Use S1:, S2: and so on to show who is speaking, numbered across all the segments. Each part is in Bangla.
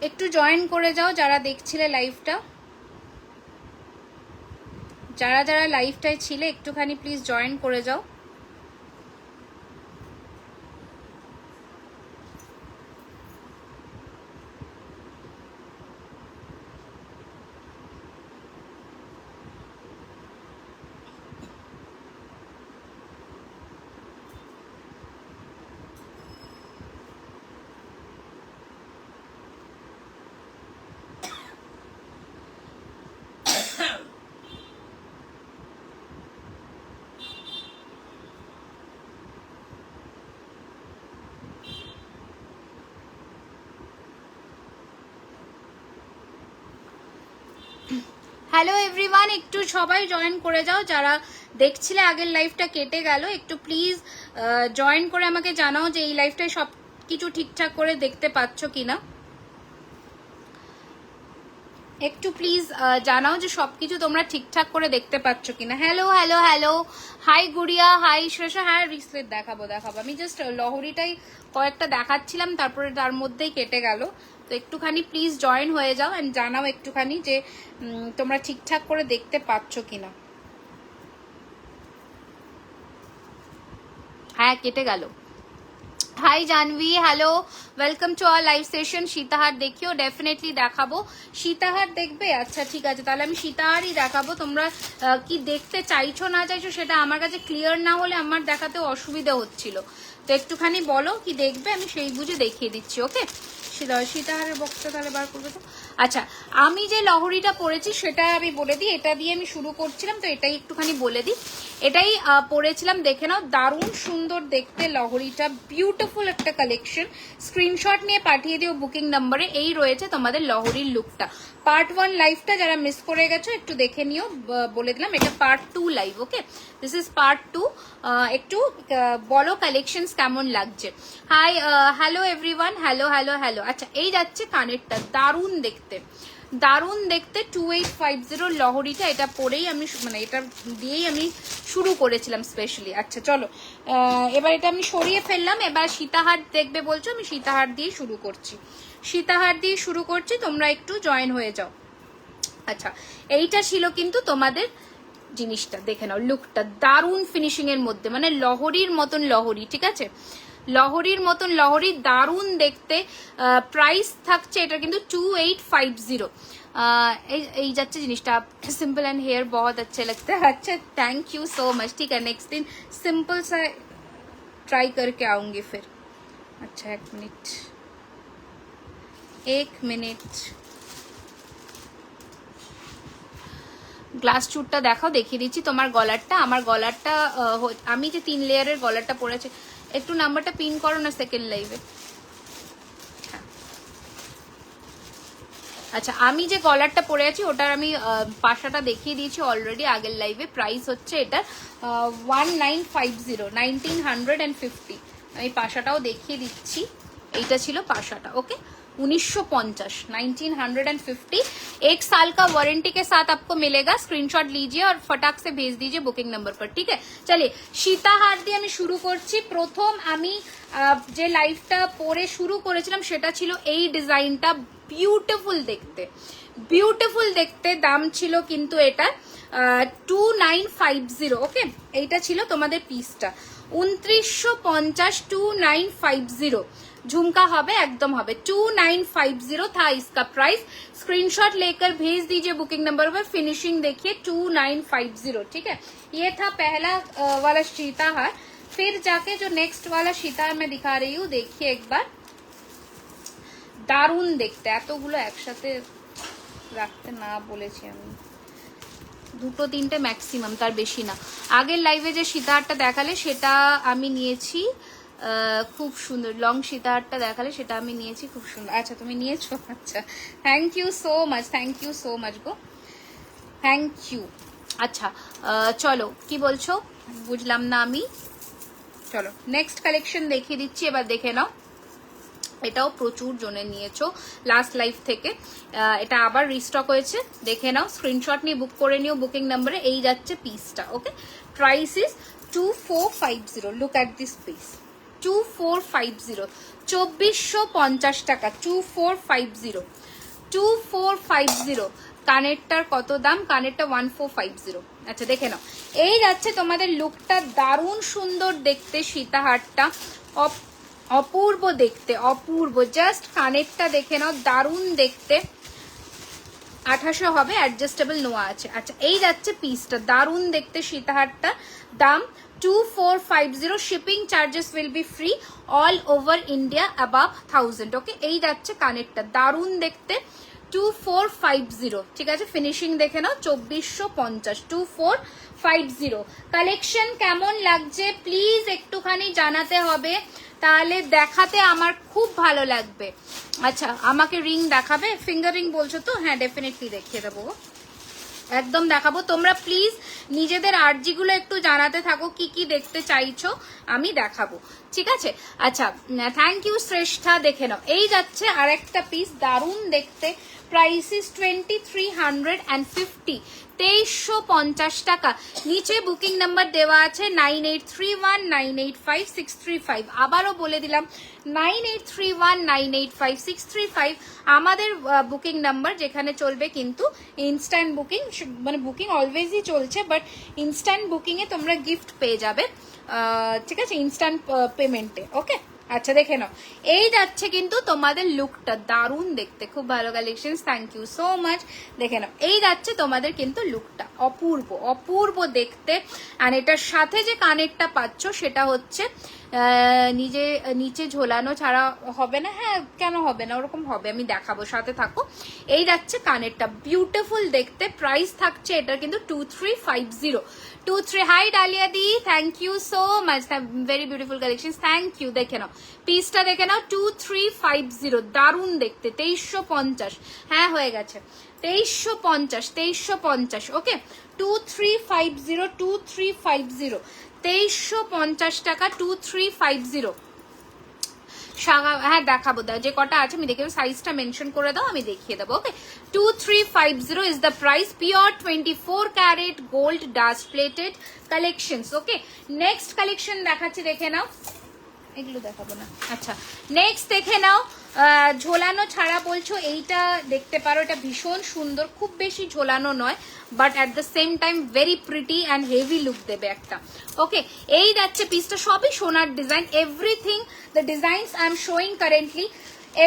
S1: একটু জয়েন করে যাও যারা দেখছিলে লাইভটা, যারা যারা লাইভটায় ছিলে একটুখানি প্লিজ জয়েন করে যাও। হ্যালো এভরিওয়ান, একটু সবাই জয়েন করে যাও যারা দেখছিলে আগের লাইভটা কেটে গেল। একটু প্লিজ জয়েন করে আমাকে জানাও যে এই লাইভটায় সব কিছু ঠিকঠাক করে দেখতে পাচ্ছ কিনা। একটু প্লিজ জানাও যে সবকিছু তোমরা ঠিকঠাক করে দেখতে পাচ্ছ কিনা। হ্যালো হ্যালো হ্যালো, হাই গুড়িয়া, হাই শ্রেষা। হ্যাঁ রিসলেট দেখাবো। আমি জাস্ট লহরিটাই কয়েকটা দেখাচ্ছিলাম, তারপরে তার মধ্যেই কেটে গেল। তো একটুখানি প্লিজ জয়েন হয়ে যাও অ্যান্ড জানাও একটুখানি যে তোমরা ঠিকঠাক করে দেখতে পাচ্ছ কিনা। হ্যাঁ কেটে গেল। Hi Janhvi, hello, welcome to our live session. সীতাহার দেখিও, ডেফিনেটলি দেখাবো। সীতাহার দেখবে? আচ্ছা ঠিক আছে, তাহলে আমি সীতাহারই দেখাবো। তোমরা কি দেখতে চাইছো না চাইছো সেটা আমার কাছে ক্লিয়ার না হলে আমার দেখাতে অসুবিধা হচ্ছিল। তো একটুখানি বলো কি দেখবে, আমি সেই বুঝে দেখিয়ে দিচ্ছি। ওকে, সীতাহারের বক্সটা তাহলে বার করবে তো। আচ্ছা, আমি যে লহরিটা পরেছি সেটা আমি বলে দিই। এটা দিয়ে আমি শুরু করছিলাম, তো এটাই একটুখানি বলে দিই। এটাই পরেছিলাম, দেখে নাও। দারুণ সুন্দর দেখতে লহরিটা, বিউটিফুল একটা কালেকশন। স্ক্রিনশট নিয়ে পাঠিয়ে দিও বুকিং নাম্বারে। এই রয়েছে তোমাদের লহরির লুকটা। পার্ট 1 লাইভটা যারা মিস করে গেছো একটু দেখে নিও, বলে দিলাম এটা পার্ট 2 লাইভ। Okay, this is part 2। একটু বলো কালেকশনস কেমন লাগছে। Hi, hello everyone, hello hello hello. আচ্ছা, এই যাচ্ছে কানেরটা, দারুণ দেখতে, দারুণ দেখতে। 2850 লহরিটা, এটা পরেই আমি মানে এটা দিয়েই আমি শুরু করেছিলাম স্পেশালি। আচ্ছা চলো, এবার এটা আমি সরিয়ে ফেললাম। এবার সীতাহার দেখবে বলছো, আমি সীতাহার দিয়ে শুরু করছি। সীতাহার দিয়ে শুরু করছি, তোমরা একটু জয়েন হয়ে যাও। আচ্ছা, এইটা ছিল কিন্তু তোমাদের জিনিসটা, দেখে নাও লুকটা, দারুণ ফিনিশিং এর মধ্যে, মানে লহরির মতন লহরি। ঠিক আছে, লহরির মতন লহরি, দারুণ দেখতে। প্রাইস থাকছে এটা কিন্তু 2850। এই যাচ্ছে জিনিসটা। सिंपल एंड हेयर बहुत अच्छे लगते हैं। अच्छा, थैंक यू सो मच। ठीक है, नेक्स्ट दिन सिंपल सा ट्राई करके आऊंगी फिर। अच्छा एक मिनट, গ্লাস চুটটা দেখাও, দেখিয়ে দিচ্ছি। তোমার গলারটা, আমার গলারটা, আমি যে 3 লেয়ারের গলারটা পরেছি, একটু নাম্বারটা পিন করো না সেকেন্ড লাইভে। আচ্ছা, আমি যে গলারটা পরে আছি ওটার আমি পাশাটা দেখিয়ে দিয়েছি অলরেডি আগের লাইভে। প্রাইস হচ্ছে এটা 1950। আমি পাশাটাও দেখিয়ে দিচ্ছি, এইটা ছিল পাশাটা। ওকে, 1950, 1950। 1 साल का वारंटी के साथ आपको मिलेगा। स्क्रीनशॉट लीजिए और फटाक से भेज दीजिए बुकिंग नंबर पर। ठीक है, चलिए সীতাহার দিয়ে আমি শুরু করছি। প্রথম আমি যে লাইভটা পরে শুরু করেছিলাম সেটা ছিল এই ডিজাইনটা, বিউটিফুল দেখতে, বিউটিফুল দেখতে। দাম ছিল কিন্তু এটা 2950। ওকে, এইটা ছিল তোমাদের পিসটা 2950, 2950। झुमका হবে, एकदम হবে। 2950 था इसका प्राइस। स्क्रीनशॉट लेकर भेज दीजिए बुकिंग नंबर पर। फिनिशिंग देखिए 2950। ठीक है, ये था पहला वाला सीताहार। फिर जाके जो नेक्स्ट वाला सीताहार मैं दिखा रही हूँ, देखिए एक बार, দারুণ দেখতে। এতগুলো একসাথে রাখতে না বলেছি আমি, 2-3টে ম্যাক্সিমাম, তার বেশি না। আগের লাইভে যে সীতাহারটা দেখালে সেটা আমি নিয়েছি, খুব সুন্দর। লং সীতাহারটা দেখালে সেটা আমি নিয়েছি, খুব সুন্দর। আচ্ছা তুমি নিয়েছো? আচ্ছা, thank you so much, thank you so much গো, থ্যাংক ইউ। আচ্ছা চলো, কি বলছো বুঝলাম না আমি। চলো নেক্সট কালেকশন দেখিয়ে দিচ্ছি, এবার দেখে নাও। এটাও প্রচুর জনে নিয়েছো লাস্ট লাইভ থেকে, এটা আবার রিস্টক হয়েছে, দেখে নাও। স্ক্রিনশট নিয়ে বুক করে নিও বুকিং নাম্বারে। এই যাচ্ছে পিসটা। Okay, price is 2450। Look at this piece, 2450। 2450 টাকা, 2450, 2450। কানেরটার কত দাম? কানেরটা 1450। আচ্ছা দেখে নাও, এই যাচ্ছে তোমাদের লুকটা, দারুণ সুন্দর দেখতে সীতাহারটা, অপূর্ব দেখতে, অপূর্ব। জাস্ট কানেরটা দেখে নাও, দারুণ দেখতে। 2800 হবে, অ্যাডজাস্টেবল নোয়া আছে। আচ্ছা এই যাচ্ছে পিসটা, দারুণ দেখতে সীতাহারটা, দাম 2450। Shipping charges will be free all over India above 1000। ওকে, এই যাচ্ছে কানেরটা, দারুণ দেখতে, 2450। ঠিক আছে, ফিনিশিং দেখে নাও, 2450, 2450। কালেকশন কেমন লাগছে প্লিজ একটুখানি জানাতে হবে, তাহলে দেখাতে আমার খুব ভালো লাগবে। আচ্ছা আমাকে রিং দেখাবে? ফিঙ্গার রিং বলছো তো? হ্যাঁ ডেফিনেটলি দেখিয়ে দেবো, একদম দেখাবো। তোমরা প্লিজ নিজেদের আর্জিগুলো একটু জানাতে থাকো কি কি দেখতে চাইছো, আমি দেখাবো, ঠিক আছে? আচ্ছা থ্যাংক ইউ শ্রেষ্ঠা। দেখে নাও, এই যাচ্ছে আর একটা পিস, দারুণ দেখতে, প্রাইস ইস 2350, 2350 টাকা। নিচে বুকিং নাম্বার দেওয়া আছে 9831985635। আবারও বলে দিলাম 9831985635 আমাদের বুকিং নাম্বার, যেখানে চলবে কিন্তু ইনস্ট্যান্ট বুকিং, মানে বুকিং অলওয়েজই চলছে, বাট ইনস্ট্যান্ট বুকিংয়ে তোমরা গিফট পেয়ে যাবে, ঠিক আছে, ইনস্ট্যান্ট পেমেন্টে। ওকে আচ্ছা দেখে নাও, এই যাচ্ছে কিন্তু তোমাদের লুকটা, দারুণ দেখতে, খুব ভালো collection, thank you so much. দেখে নাও, এই যাচ্ছে তোমাদের কিন্তু লুকটা, অপূর্ব অপূর্ব দেখতে। আর এটার সাথে যে কানেরটা পাচ্ছ সেটা হচ্ছে নিচে ঝোলানো ছাড়া হবে না। হ্যাঁ কেন হবে না, ওরকম হবে, আমি দেখাবো, সাথে থাকো। এই যাচ্ছে কানেরটা, বিউটিফুল দেখতে। প্রাইস থাকছে এটার কিন্তু 2350, 23। হাই ডালিয়া দি, thank you so much, very beautiful collection, thank you. দেখে নাও পিসটা, দেখে নাও, 2350, দারুণ দেখতে, 2350। হ্যাঁ হয়ে গেছে, 2350, 2350। ওকে 2350, 2350, 2350 টাকা, 2350। হ্যাঁ দেখাবো, যে কটা আছে আমি দেখে, সাইজটা মেনশন করে দাও, আমি দেখিয়ে দেবো। Okay 2350 is the price, pure 24 carat gold dust plated collections. Okay next collection দেখাচ্ছি, দেখে নাও, এগুলো দেখাবো না। আচ্ছা নেক্সট দেখে নাও, ঝোলানো ছাড়া বলছো, এইটা দেখতে পারো, এটা ভীষণ সুন্দর, খুব বেশি ঝোলানো নয়, but at the same time very pretty and heavy look দেবে একটা। ওকে এই যাচ্ছে পিসটা, সবই সোনার design, everything the designs I am showing currently,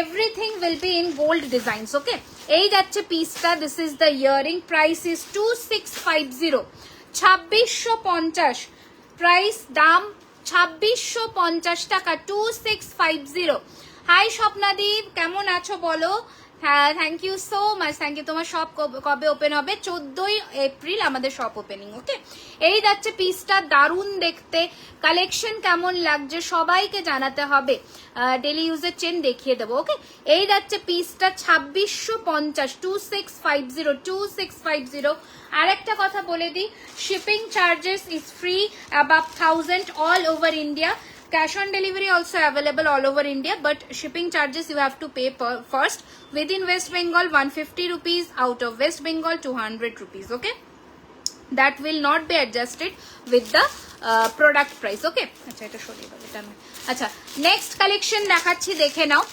S1: everything will be in gold designs. Okay এই যাচ্ছে পিসটা, this is the earring, price is 2650, 2650 price, দাম 2650 টাকা, 2650। হাই স্বপ্নাদীপ, কেমন আছো বলো? হ্যাঁ thank you so much, thank you. তোমার শপ কবে ওপেন হবে? 14ই এপ্রিল আমাদের শপ ওপেনিং। ওকে এই যাচ্ছে পিসটা, দারুণ দেখতে, কালেকশন কেমন লাগছে সবাইকে জানাতে হবে, ডেলি ইউজের চেন দেখিয়ে দেবো। ওকে এই যাচ্ছে পিসটা, 2650, 2650, 2650। আর একটা কথা বলে দিই, shipping charges is free above 1000 all over India. Cash on delivery also available all over India, but shipping charges you have to pay first. Within West Bengal 150 rupees, out of West Bengal 200 rupees. Okay, that will not be adjusted with the product price. Okay, আচ্ছা এটা সরিয়ে দাও, এটা না। আচ্ছা নেক্সট কালেকশন দেখাচ্ছি, দেখে নাও,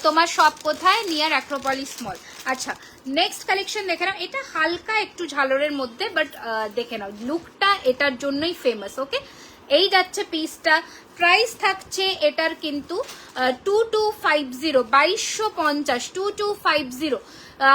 S1: তোমার শপ কোথায়? নিয়ার অ্যাক্রোপলিস মল। আচ্ছা নেক্সট কালেকশন দেখে নাও, এটা হালকা একটু ঝালরের মধ্যে, বাট দেখে নাও লুকটা এটার জন্যই ফেমাস। ওকে এই যাচ্ছে পিসটা, প্রাইস থাকছে এটার কিন্তু 2250, 2250, 2250।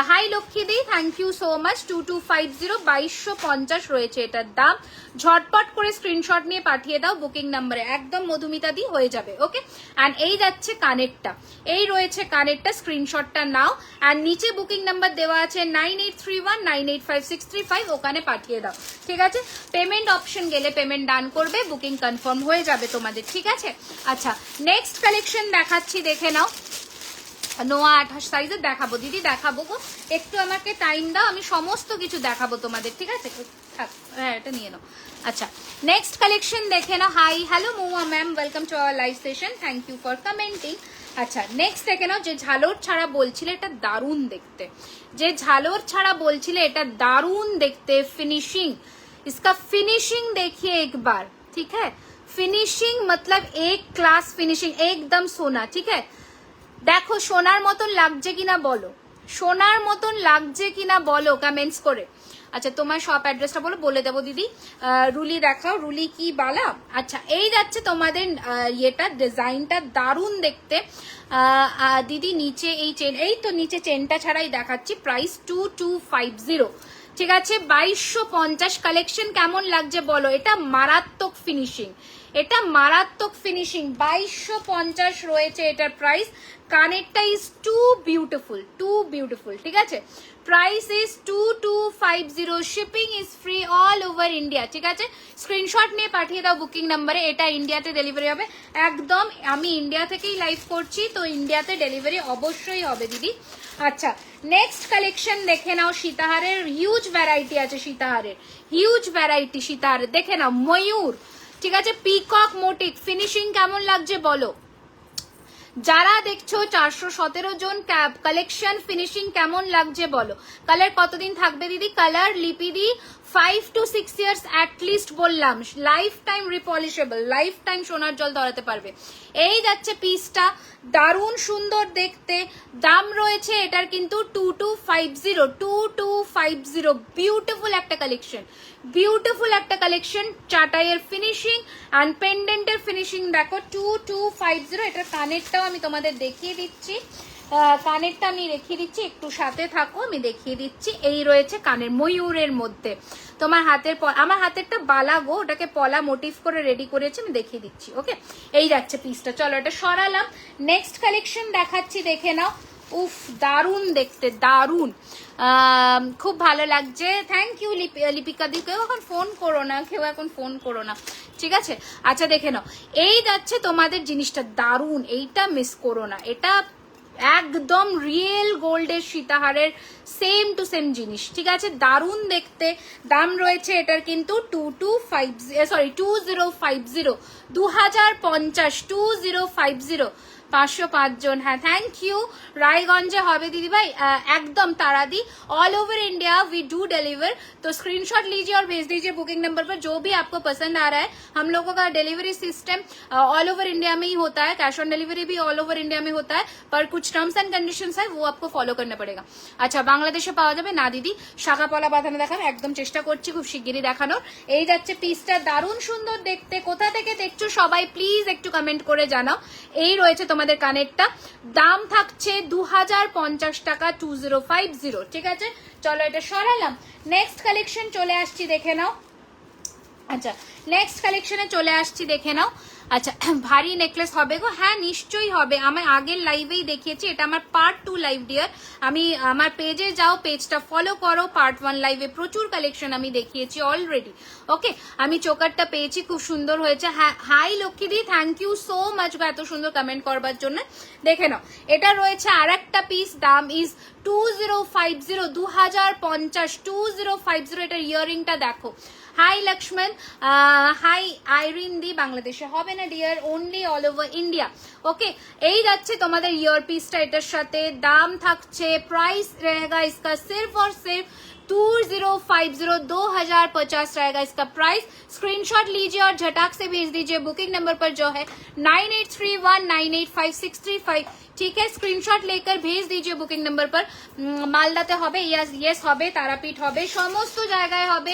S1: হাই লক্ষ্মীদি, থ্যাংক ইউ সো মাচ, 2250, 2250 রয়েছে এটার দাম। ঝটপট করে স্ক্রিনশট নিয়ে পাঠিয়ে দাও বুকিং নাম্বারে, একদম মধুমিতা দি হয়ে যাবে। ওকে অ্যান্ড এই যাচ্ছে কানেরটা, এই রয়েছে কানেরটা, স্ক্রিনশটটা নাও, আর নিচে বুকিং নাম্বার দেওয়া আছে 9831985635, ওখানে পাঠিয়ে দাও, ঠিক আছে? পেমেন্ট অপশন গেলে পেমেন্ট ডান করবে, বুকিং কনফার্ম হয়ে যাবে তোমাদের, ঠিক আছে? আচ্ছা নেক্সট কালেকশন দেখাচ্ছি, দেখে নাও, নোয়া 28 সাইজের দেখাবো দিদি, দেখাবো গো, একটু আমাকে টাইম দাও, আমি সমস্ত কিছু দেখাবো তোমাদের, ঠিক আছে? হ্যাঁ এটা নিয়ে নাও। আচ্ছা নেক্সট কালেকশন দেখে নাও। Hi hello Mouya ma'am, welcome to our live session, thank you for commenting. আচ্ছা নেক্সট দেখে নাও, যে ঝালর ছাড়া বলছিলে এটা দারুণ দেখতে, যে ঝালর ছাড়া বলছিলে এটা দারুণ দেখতে, ফিনিশিং, इसका फिनिशिंग देखिए एक बार, ठीक है? फिनिशिंग मतलब एक क्लास फिनिशिंग, एकदम सोना। ठीक है, দেখো সোনার মতন লাগছে কিনা বলো, সোনার মতন লাগছে কিনা বলো কমেন্টস করে। আচ্ছা তোমার শপ অ্যাড্রেসটা বলো, বলে দেবো দিদি। রুলি দেখাও, রুলি কি বালা। আচ্ছা এই যাচ্ছে তোমাদের ইয়েটা, ডিজাইনটা দারুণ দেখতে। দিদি নিচে এই চেন, এই তো নিচে চেনটা ছাড়াই দেখাচ্ছি। প্রাইস 2250, ঠিক আছে। 2250 কালেকশন কেমন লাগছে বলো। এটা মারাত্মক ফিনিশিং, এটা মারাত্মক ফিনিশিং। 2250 রয়েছে এটার প্রাইস। কানেরটা is too beautiful, too beautiful, ঠিক আছে। Price is 2250, shipping is free all over India, ঠিক আছে। স্ক্রিনশট নিয়ে পাঠিয়ে দাও বুকিং নাম্বারে। এটা ইন্ডিয়াতে ডেলিভারি হবে একদম, আমি ইন্ডিয়া থেকেই লাইভ করছি, তো ইন্ডিয়াতে ডেলিভারি অবশ্যই হবে দিদি। আচ্ছা নেক্সট কালেকশন দেখে নাও। সীতাহারের হিউজ ভ্যারাইটি আছে, সীতাহারের হিউজ ভ্যারাইটি। সীতাহারের দেখে নাও, ময়ূর, ঠিক আছে, পিকক মোটিভ। ফিনিশিং কেমন লাগছে বলো যারা দেখছো। 417 জন কালেকশন, ফিনিশিং কেমন লাগছে বলো। কালার কতদিন থাকবে দিদি? কালার লিপিদি 5 to 6 ইয়ার্স অ্যাটলিস্ট বললাম। লাইফ টাইম রিপলিশেবল, লাইফ টাইম সোনার জল ধরাতে পারবে। এই যাচ্ছে পিসটা, দারুণ সুন্দর দেখতে। দাম রয়েছে এটার কিন্তু 2250, 2250। বিউটিফুল একটা কালেকশন, বিউটিফুল একটা কালেকশন। চাটাইয়ের ফিনিশিং অ্যান্ড পেন্ডেন্টের ফিনিশিং দেখো, 2250। এটার কানেরটাও আমি তোমাদের দেখিয়ে দিচ্ছি, কানেরটা আমি রেখে দিচ্ছি, একটু সাথে থাকো, আমি দেখিয়ে দিচ্ছি। এই রয়েছে কানের, ময়ূরের মধ্যে। তোমার হাতের, আমার হাতেরটা বালা গো, ওটাকে পলা মোটিভ করে রেডি করেছি, আমি দেখিয়ে দিচ্ছি। ওকে এই যাচ্ছে পিসটা। চলো এটা সরালাম, নেক্সট কালেকশন দেখাচ্ছি, দেখে নাও। উফ দারুণ দেখতে, দারুণ, খুব ভালো লাগছে। থ্যাংক ইউ লিপিকা দি। কেউ এখন ফোন করো না, কেউ এখন ফোন করো না, ঠিক আছে। আচ্ছা দেখে নাও, এই যাচ্ছে তোমাদের জিনিসটা দারুণ, এইটা মিস করো না। এটা একদম রিয়েল গোল্ডের সীতাহারের সেম টু সেম জিনিস, ঠিক আছে, দারুণ দেখতে। দাম রয়েছে এটার কিন্তু 2050, 2050, 2050। 505 জন, হ্যাঁ থ্যাংক ইউ। রায়গঞ্জে হবে দিদি भाई, एकदम तारादी। All over India we do deliver, तो स्क्रीनशॉट लीजिए और भेज दीजिए बुकिंग नंबर पर जो भी आपको पसंद आ रहा है। हम लोगों का delivery system all over India में ही होता है, कैश ऑन डिलीवरी भी ऑल ओवर इंडिया में होता है, पर कुछ टर्म्स एंड कंडीशंस है वो आपको फॉलो करना पड़ेगा। अच्छा বাংলাদেশে পাওয়া যাবে না দিদি? শাখা পলা বাঁধানো দেখানো একদম চেষ্টা করছি খুব শিগগিরই দেখানোর। এই যাচ্ছে পিসটা, দারুণ সুন্দর দেখতে। কোথা থেকে দেখছো সবাই প্লিজ একটু কমেন্ট করে জানাও। এই রয়েছে তোমাদের কানেরটা, দাম থাকছে 2050 টাকা, 2050, ঠিক আছে। চলো এটা সরালাম, নেক্সট কালেকশন চলে আসছি, দেখে নাও। আচ্ছা নেক্সট কালেকশনে চলে আসছি, দেখে নাও। আচ্ছা ভারী নেকলেস হবে গো? হ্যাঁ নিশ্চয়ই হবে, আমি আগের লাইভেই দেখিয়েছি। এটা আমার পার্ট 2 লাইভ ডিয়ার, আমি আমার পেজে যাও, পেজটা ফলো করো। পার্ট 1 লাইভে প্রচুর কালেকশন আমি দেখিয়েছি অলরেডি। ওকে আমি চোকারটা পেয়েছি, খুব সুন্দর হয়েছে। হ্যাঁ হাই লক্ষ্মীদি, থ্যাংক ইউ সো মাচ এত সুন্দর কমেন্ট করবার জন্য। দেখে নাও এটা রয়েছে আর একটা পিস, দাম ইজ 2050, 2050, 2050। এটার ইয়ারিংটা দেখো। হাই লক্ষ্মণ, হাই আইরিন দি। বাংলাদেশে হবে না dear, only all over India. Okay এই যাচ্ছে তোমাদের ইয়ার পিসটা এটার সাথে। দাম থাকছে, প্রাইস रहेगा इसका सिर्फ और सिर्फ 2050, 2050 रहेगा इसका प्राइस। स्क्रीनशॉट लीजिए और झटाक से भेज दीजिए बुकिंग नंबर पर जो है 9831985635, ठीक है। स्क्रीनशॉट लेकर भेज दीजिए बुकिंग नंबर पर। মালদাতে হবে, ইয়েস হবে, তারাপীঠ হবে, সমস্ত জায়গায় হবে,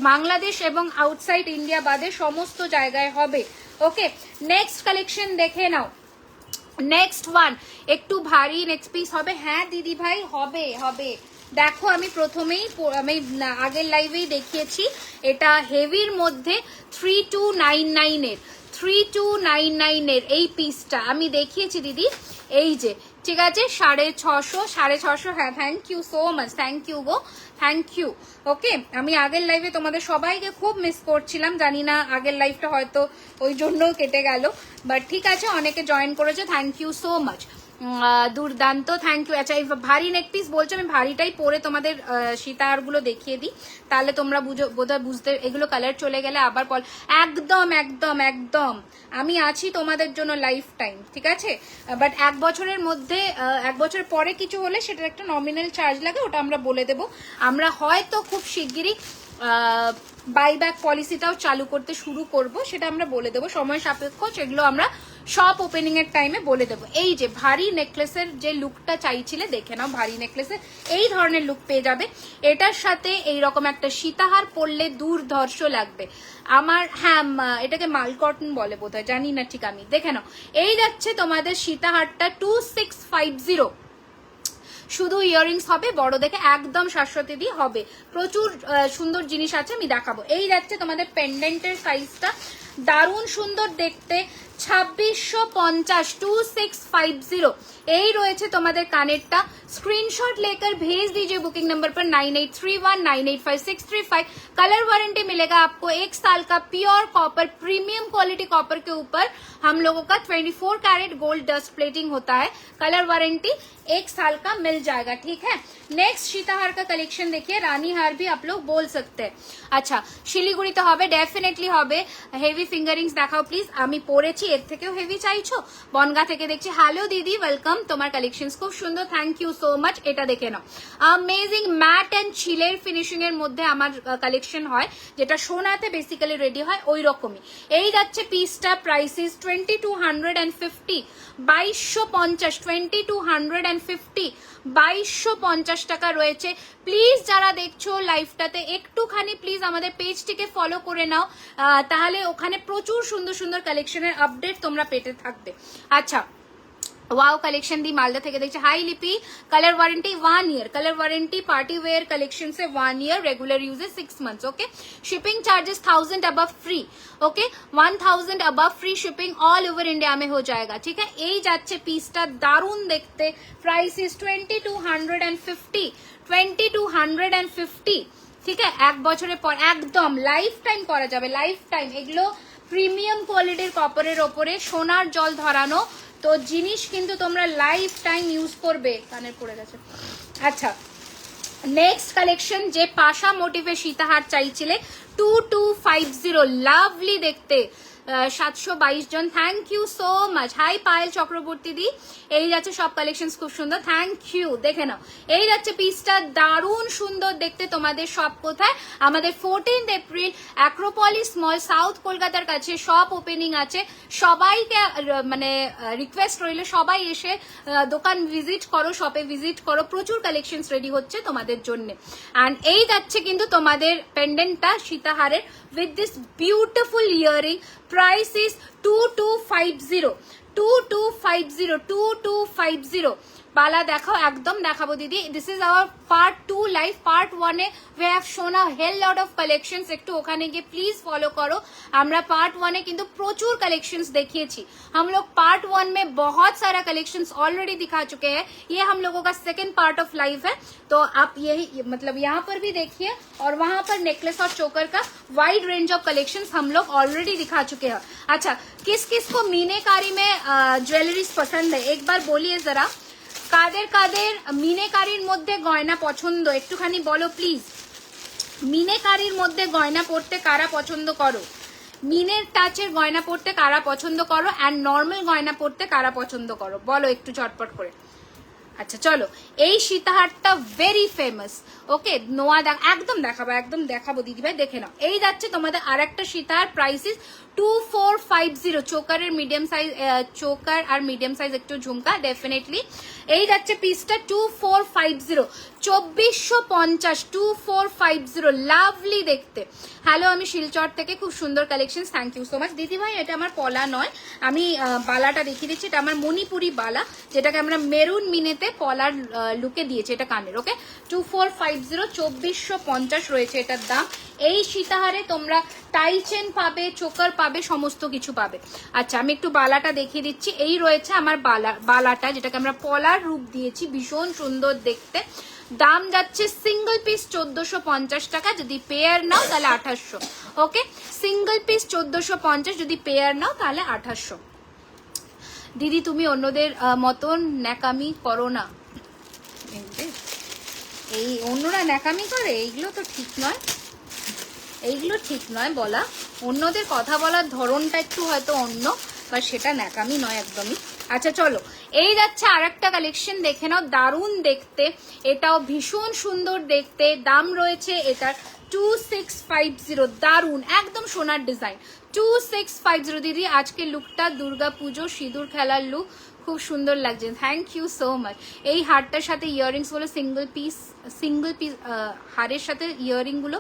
S1: বাংলাদেশ এবং আউটসাইড ইন্ডিয়া বাদে সমস্ত জায়গায় হবে। ওকে নেক্সট কালেকশন দেখে নাও। নেক্সট ওয়ান একটু ভারী নেক্সট পিস হবে। হ্যাঁ দিদি ভাই হবে, হবে। দেখো আমি প্রথমেই আমি আগের লাইভেই দেখিয়েছি, এটা হেভির মধ্যে 3299 এর, 3299 এর এই পিসটা আমি দেখিয়েছি দিদি। এই যে ঠিক আছে 650, হ্যাঁ thank you so much, thank you গো, থ্যাংক ইউ। ওকে আমি আগের লাইভে তোমাদের সবাইকে খুব মিস করছিলাম, জানি না আগের লাইভটা হয়তো ওই জন্য কেটে গেল, বাট ঠিক আছে অনেকে জয়েন করেছে, থ্যাংক ইউ সো মাচ, দুর্দান্ত, থ্যাংক ইউ। আচ্ছা এই ভারী নেক পিস বলছো, আমি ভারীটাই পরে তোমাদের সীতাহারগুলো দেখিয়ে দিই, তাহলে তোমরা বোধহয় বুঝতে, এগুলো কালার চলে গেলে আবার বল। একদম একদম একদম আমি আছি তোমাদের জন্য লাইফ টাইম, ঠিক আছে। বাট 1 বছরের মধ্যে 1 বছর পরে কিছু হলে সেটার একটা নমিনাল চার্জ লাগে, ওটা আমরা বলে দেবো। আমরা হয়তো খুব শিগগিরই বাইব্যাক পলিসিটাও চালু করতে শুরু করব, সেটা আমরা বলে দেবো সময় সাপেক্ষ, সেগুলো আমরা সব ওপেনিং এর টাইমে বলে দেবো। এই যে ভারী নেকলেসের যে লুকটা চাইছিলে, দেখে নাও, ভারী নেকলেসের এই ধরনের লুক পেয়ে যাবে। এটার সাথে এইরকম একটা সীতাহার পরলে দুর্ধর্ষ লাগবে আমার। হ্যাঁ, এটাকে মাল কটন বলে বোধহয়, জানি না ঠিক আমি। দেখে নাও, এই যাচ্ছে তোমাদের সীতাহারটা 2650। শুধু ইয়াররিংস হবে বড় দেখে, একদম 700 দিয়ে হবে। প্রচুর সুন্দর জিনিস আছে, আমি দেখাবো। এই যাচ্ছে তোমাদের পেন্ডেন্টের সাইজটা, দারুণ সুন্দর দেখতে, 2650, 2650। এই রয়েছে তোমাদের কানেরটা। स्क्रीनशॉट लेकर भेज दीजिए बुकिंग नंबर पर 9831985635। कलर वारंटी मिलेगा आपको 1 साल का pure copper, premium quality copper के ऊपर हम लोगों का 24 कैरेट गोल्ड डस्ट प्लेटिंग होता है। कलर वारंटी 1 साल का मिल जाएगा, ठीक है। नेक्स्ट सीताहार का कलेक्शन देखिए, रानी हार भी आप लोग बोल सकते हैं। अच्छा, শিলিগুড়ি তো হবে, ডেফিনেটলি হবে। হেভি ফিঙ্গারিংস দেখাও প্লিজ। আমি পরেছি, এর থেকেও হেভি চাইছো? বনগা থেকে দেখছি। হ্যালো দিদি, ওয়েলকাম। তোমার কালেকশনস খুব সুন্দর, থ্যাংক ইউ সো মাচ। এটা দেখে নাও, অ্যামেজিং ম্যাট এন্ড চিলের ফিনিশিং এর মধ্যে আমার কালেকশন হয়, যেটা সোনাতে বেসিক্যালি রেডি হয় ওই রকমই। এই যাচ্ছে পিসটা, প্রাইসিস 2250, 2250, 2250, 2250 টাকা রয়েছে। প্লিজ যারা দেখছো লাইভটাতে একটুখানি প্লিজ আমাদের পেজটিকে ফলো করে নাও, তাহলে ওখানে প্রচুর সুন্দর সুন্দর কালেকশনের আপডেট তোমরা পেতে থাকবে। আচ্ছা, वाओ कलेक्शन दी मालदा থেকে দেখছে। हाई लिपि, colour warranty 1 year, colour warranty party wear collection से 1 year, regular uses 6 months. Okay, shipping charges 1000 above free. Okay, 1000 above free shipping all over India में हो जाएगा, ठीक है। এই যাচ্ছে পিসটা, দারুণ দেখতে, প্রাইস ইজ 2250, 2250, ঠিক আছে। 1 বছরের পর একদম লাইফ টাইম করা যাবে, লাইফ টাইম। এগুলো প্রিমিয়াম কোয়ালিটির কপারের ওপরে সোনার জল ধরানো তো জিনিস, কিন্তু তোমরা লাইফ টাইম ইউজ করবে। কানের পড়ে গেছে। আচ্ছা, নেক্সট কালেকশন, যে পাশা মোটিভে সীতাহার চাইছিলে, 2250, লাভলি দেখতে, 722 জন, thank you so much. Hi Payel Chakraborty দি, এই যাচ্ছে সব কালেকশন খুব সুন্দর, থ্যাংক ইউ। দেখে নাও, এই যাচ্ছে পিসটা, দারুণ সুন্দর দেখতে। তোমাদের সব কোথায়? আমাদের 14 এপ্রিল অ্যাক্রোপলিস মল, সাউথ কলকাতার কাছে সব ওপেনিং আছে। সবাইকে মানে রিকোয়েস্ট রইল, সবাই এসে দোকান ভিজিট করো, শপে ভিজিট করো, প্রচুর কালেকশন রেডি হচ্ছে তোমাদের জন্য। অ্যান্ড এই যাচ্ছে কিন্তু তোমাদের পেন্ডেন্টটা সীতাহারের with this beautiful earring. Price is 2250, 2250, 2250। বালা দেখাও, একদম দেখাবো দিদি। This is our part 2 live. Part 1 এ we have shown a hell lot of collections, একটু ওখানে গিয়ে প্লিজ ফলো করো। আমরা পার্ट 1 এ কিন্তু প্রচুর कलेक्शंस देखिएছি। हम लोग पार्ट 1 में बहुत सारा कलेक्शंस ऑलरेडी दिखा चुके हैं। ये हम लोगों का सेकंड पार्ट ऑफ लाइव है, तो आप यही मतलब यहाँ पर भी देखिए, और वहां पर नेकलेस और चोकर का वाइड रेंज ऑफ कलेक्शंस हम लोग ऑलरेडी दिखा चुके हैं। अच्छा, किस किस को मीनेकारी में ज्वेलरीज पसंद है एक बार बोलिए जरा। কাদের কাদের মিনেকারির মধ্যে গয়না পছন্দ একটুখানি বলো প্লিজ। মিনেকারির মধ্যে গয়না পরতে কারা পছন্দ করো? মিনের টাচের গয়না পরতে কারা পছন্দ করো? অ্যান্ড নর্মাল গয়না পরতে কারা পছন্দ করো বলো একটু ঝটপট করে। আচ্ছা চলো, এই সীতাহারটা ভেরি ফেমাস। ওকে, নোয়া একদম দেখাবো, একদম দেখাবো দিদি ভাই, দেখে নাও। এই যাচ্ছে তোমাদের আর একটা সীতাহার, প্রাইসিস 2450, চোকারের মিডিয়াম সাইজ, চোকার আর মিডিয়াম সাইজ একটু ঝুমকা ডেফিনেটলি। এই যাচ্ছে পিসটা 2450, 2450, 2450, লাভলি দেখতে। হ্যালো, আমি শিলচর থেকে, খুব সুন্দর collection, thank you so much দিদি ভাই। এটা আমার পলা নয়, আমি বালাটা দেখিয়ে দিচ্ছি। এটা আমার মণিপুরি বালা, যেটাকে আমরা মেরুন মিনেতে পলার লুকে দিয়েছি, এটা কানের। ওকে, 2450, 2450 রয়েছে এটার দাম। এই সীতাহারে তোমরা টাই চেন পাবে, চোকার পাবে, সমস্ত কিছু পাবে। আচ্ছা, আমি একটু বালাটা দেখিয়ে দিচ্ছি। এই রয়েছে আমার বালাটা, যেটাকে আমরা পলার রূপ দিয়েছি, ভীষণ সুন্দর দেখতে। দাম যাচ্ছে সিঙ্গল পিস 1450 টাকা, যদি পেয়ার নাও তাহলে 2800। ওকে, সিঙ্গল পিস 1450, যদি পেয়ার নাও তাহলে 2800। দিদি তুমি অন্যদের মতন ন্যাকামি করো না। এই অন্যরা ন্যাকামি করে, এইগুলো তো ঠিক নয়, এইগুলো ঠিক নয় বলা। অন্যদের কথা বলার ধরনটা একটু হয়তো অন্য, বা সেটা ন্যাকামি নয় একদমই। আচ্ছা চলো, এই যাচ্ছে আরেকটা কালেকশন, দেখে নাও, দারুণ দেখতে, এটাও ভীষণ সুন্দর দেখতে। দাম রয়েছে এটার 2650, দারুণ একদম সোনার ডিজাইন, 2650। দিদি আজকে লুকটা দুর্গা পুজো সিঁদুর খেলার লুক, খুব সুন্দর লাগছে, থ্যাংক ইউ সো মাচ। এই হারটার সাথে ইয়াররিংস গুলো সিঙ্গল পিস হারের সাথে ইয়াররিং গুলো,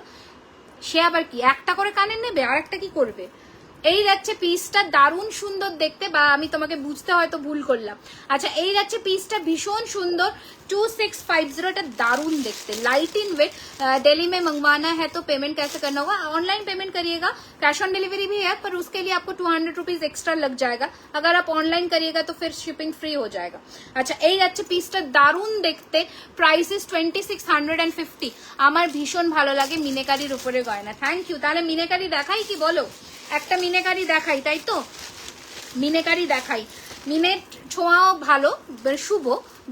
S1: সে আবার কি একটা করে কানে নেবে আর একটা কি করবে? এই যাচ্ছে পিসটা, দারুণ সুন্দর দেখতে, বা আমি তোমাকে বুঝতে হয়তো ভুল করলাম। আচ্ছা এই যাচ্ছে পিসটা, ভীষণ সুন্দর, 2650, এটা দারুণ দেখতে, लाइट इन वेट। दिल्ली में मंगवाना है तो पेमेंट कैसे करना होगा? ऑनलाइन पेमेंट करिएगा, कैश ऑन डिलीवरी भी है, पर उसके लिए आपको 200 रुपीज एक्स्ट्रा लग जाएगा। अगर आप ऑनलाइन करिएगा तो फिर शिपिंग फ्री हो जाएगा। अच्छा এই যাচ্ছে পিসটা, দারুণ দেখতে, প্রাইস ইস 2650। আমার ভীষণ ভালো লাগে মিনেকারির উপরে গয়না, থ্যাংক ইউ। তাহলে মিনেকারি দেখাই কি বলো? একটা মিনেকারি দেখাই, তাই তো? মিনেকারি দেখাই, মিনের ছোঁয়াও ভালো, শুভ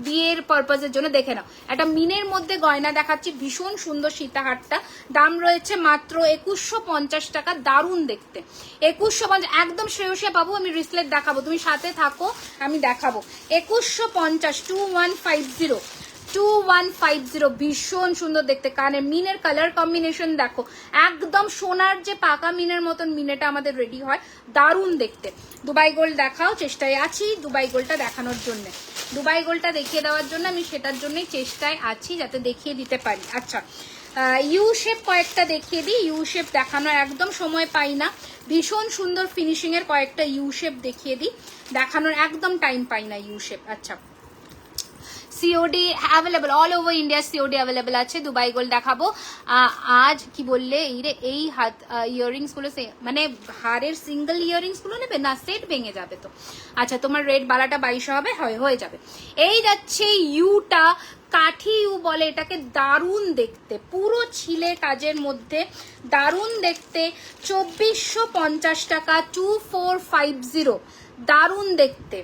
S1: বিয়ের পারপাজের জন্য। দেখে নাও, একটা মিনের মধ্যে গয়না দেখাচ্ছি, ভীষণ সুন্দর সীতাহারটা, দাম রয়েছে মাত্র 2150 টাকা, দারুণ দেখতে 2150, একদম শ্রেয়সী বাবু। আমি রিসলেট দেখাবো, তুমি সাথে থাকো, আমি দেখাবো। 2150, 2150, 2150, ভীষণ সুন্দর দেখতে। কানে মিনের কালার কম্বিনেশন দেখো, একদম সোনার যে পাকা মিনের মতন মিনেটা আমাদের রেডি হয়, দারুণ দেখতে। দুবাই গোল্ড দেখাও, চেষ্টায় আছি দুবাই গোল্ডটা দেখানোর জন্য, দুবাই গোল্ডটা দেখিয়ে দেওয়ার জন্য আমি সেটার জন্যই চেষ্টায় আছি, যাতে দেখিয়ে দিতে পারি। আচ্ছা ইউ শেপ কয়েকটা দেখিয়ে দিই, ইউ শেপ দেখানোর একদম সময় পাই না, ভীষণ সুন্দর ফিনিশিং এর কয়েকটা ইউ শেপ দেখিয়ে দিই, দেখানোর একদম টাইম পাই না ইউ শেপ। আচ্ছা COD available, all over India COD available আছে। দুবাই গোল্ড দেখাবো আজ, কি বললে এই রে, এই হাত ইয়াররিংস গুলো মানে হারের সিঙ্গেল ইয়াররিংস গুলো নেবে না, সেট ভেঙে যাবে তো। আচ্ছা তোমার রেড বালাটা 2200 হবে, হয়ে যাবে। এই যাচ্ছে ইউটা, কাঠি ইউ বলে এটাকে, দারুণ দেখতে, পুরো ছিলে কাজের মধ্যে, দারুণ দেখতে, 2450 টাকা, 2450, দারুণ দেখতে,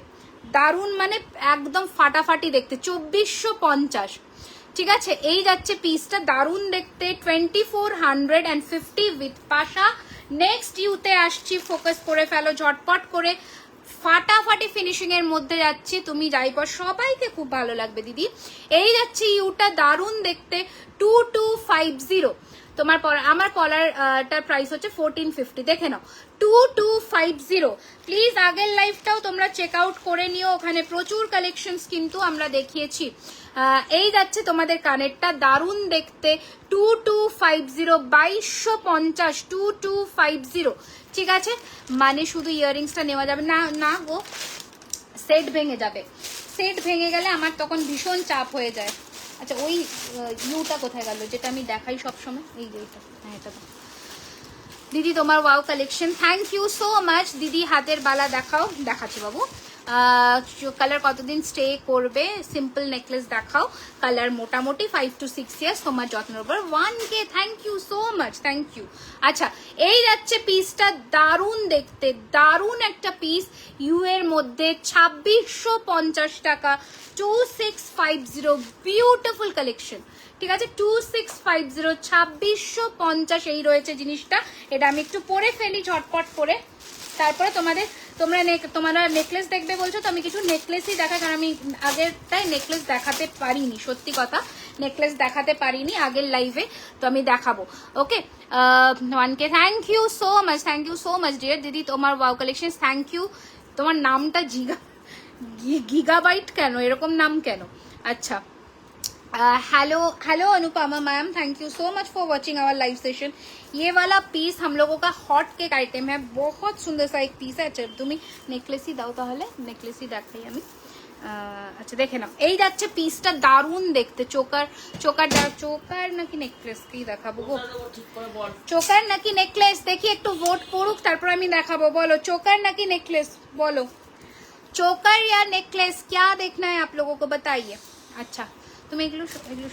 S1: দারুণ মানে একদম ফাটাফাটি দেখতে, 2450, ঠিক আছে। এই যাচ্ছে পিসটা, দারুণ দেখতে, 2450 উইথ পাশা। নেক্সট ইউতে আসছি, ফোকাস করে ফেলো ঝটপট করে, ফাটাফাটি ফিনিশিং এর মধ্যে যাচ্ছি, তুমি যাই পর সবাইকে খুব ভালো লাগবে দিদি। এই যাচ্ছে ইউটা, দারুণ দেখতে, 2250। তোমার আমার কলারটার প্রাইস হচ্ছে 1450, দেখে নাও 2250। প্লিজ আগের লাইফটাও তোমরা চেক আউট করে নিও, ওখানে প্রচুর কালেকশনস কিন্তু আমরা দেখিয়েছি। এই যাচ্ছে তোমাদের কানেরটা, দারুণ দেখতে, 2250, 2250, 2250, ঠিক আছে। মানে শুধু ইয়াররিংসটা নেওয়া যাবে না, না গো, সেট ভেঙে যাবে, সেট ভেঙে গেলে আমার তখন ভীষণ চাপ হয়ে যায়। আচ্ছা ওই ইউটা কোথায় গেল যেটা আমি দেখাই সবসময়, এই যে এটা, হ্যাঁ এটা দিদি তোমার wow collection, thank you so much দিদি। হাতের বালা দেখাও, দেখাচ্ছি বাবু। কালার কতদিন স্টে করবে? সিম্পল নেকলেস দেখাও, কালার মোটামুটি 5 to 6 ইয়ার্স, তোমার যত্নের উপর। 1K, thank you so much, thank you. আচ্ছা এই যাচ্ছে পিসটা, দারুণ দেখতে, দারুণ একটা পিস, ইউ এর মধ্যে 2650 টাকা, 2650, বিউটিফুল কালেকশন, ঠিক আছে। 2650, 2650, এই রয়েছে জিনিসটা। এটা আমি একটু পরে ফেলি ঝটপট করে, তারপরে তোমরা নেকলেস দেখবে বলছো, তো আমি কিছু নেকলেসই দেখাই, কারণ আমি আগেরটাই নেকলেস দেখাতে পারিনি, সত্যি কথা নেকলেস দেখাতে পারিনি আগের লাইভে, তো আমি দেখাবো। Okay 1K, thank you so much, thank you so much dear দিদি, তোমার ওয়াও কালেকশন, থ্যাংক ইউ। তোমার নামটা গিগাবাইট কেন, এরকম নাম কেন? अच्छा hello Anupama ma'am, thank you so much for watching our live session. ये वाला पीस हम लोगों का हॉट केक आइटम है, बहुत सुंदर सा एक पीस है। अच्छा तुम्हें नेकलेस ही दाओ, তাহলে नेकलेस ही দেখাই আমি। আচ্ছা দেখে নাও, এই যাচ্ছে পিসটা, দারুণ দেখতে, চোকার নাকি নেকলেস, কি দেখাবো গো? চোকার নাকি নেকলেস, দেখি একটু ভোট পড়ুক, তারপর আমি দেখাবো। বলো চোকার নাকি নেকলেস, বলো चोकर या नेकलेस, क्या देखना है आप लोगों को बताइए। अच्छा তুমি এগুলো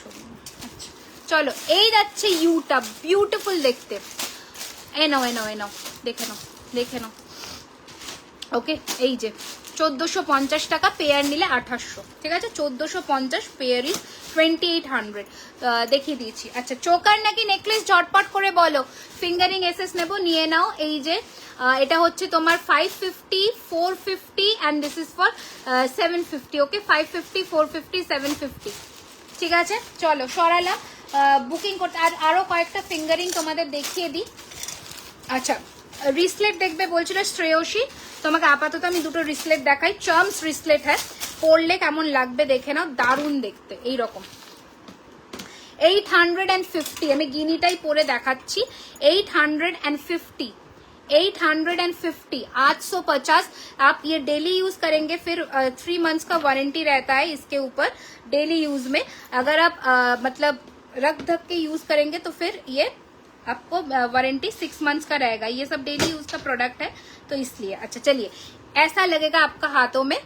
S1: শোনো। আচ্ছা চলো, এই যাচ্ছে ইউটা, বিউটিফুল দেখতে, এ নাও দেখে নাও। ওকে এই যে 1450 টাকা, পেয়ার নিলে 2800, ঠিক আছে? 1450, পেয়ার ইজ 2800 দেখিয়ে দিয়েছি। আচ্ছা, চোকার নাকি নেকলেস ঝটপট করে বলো। ফিঙ্গারিং এসএস নেবো, নিয়ে নাও। এই যে এটা হচ্ছে তোমার 550, 450 অ্যান্ড দিস ইজ ফর 750। ওকে, 550, 450, 750, ঠিক আছে? চলো সরালাম, বুকিং করতে। আর আরো কয়েকটা ফিঙ্গারিং তোমাদের দেখিয়ে দিই। আচ্ছা, রিসলেট দেখবে বলছিল শ্রেয়সী, তোমাকে আপাতত আমি দুটো রিসলেট দেখাই। চার্মস রিসলেট হ্যাঁ, পরলে কেমন লাগবে দেখে নাও, দারুণ দেখতে। এইরকম 850, আমি গিনিটাই পরে দেখাচ্ছি। 850, 850, 850। आप ये डेली यूज करेंगे, फिर 3 मंथ्स का वारंटी रहता है इसके ऊपर डेली यूज में। अगर आप मतलब रख धक के यूज करेंगे तो फिर ये आपको वारंटी 6 मंथ्स का रहेगा। ये सब डेली यूज का प्रोडक्ट है तो इसलिए। अच्छा चलिए, ऐसा लगेगा आपका हाथों में,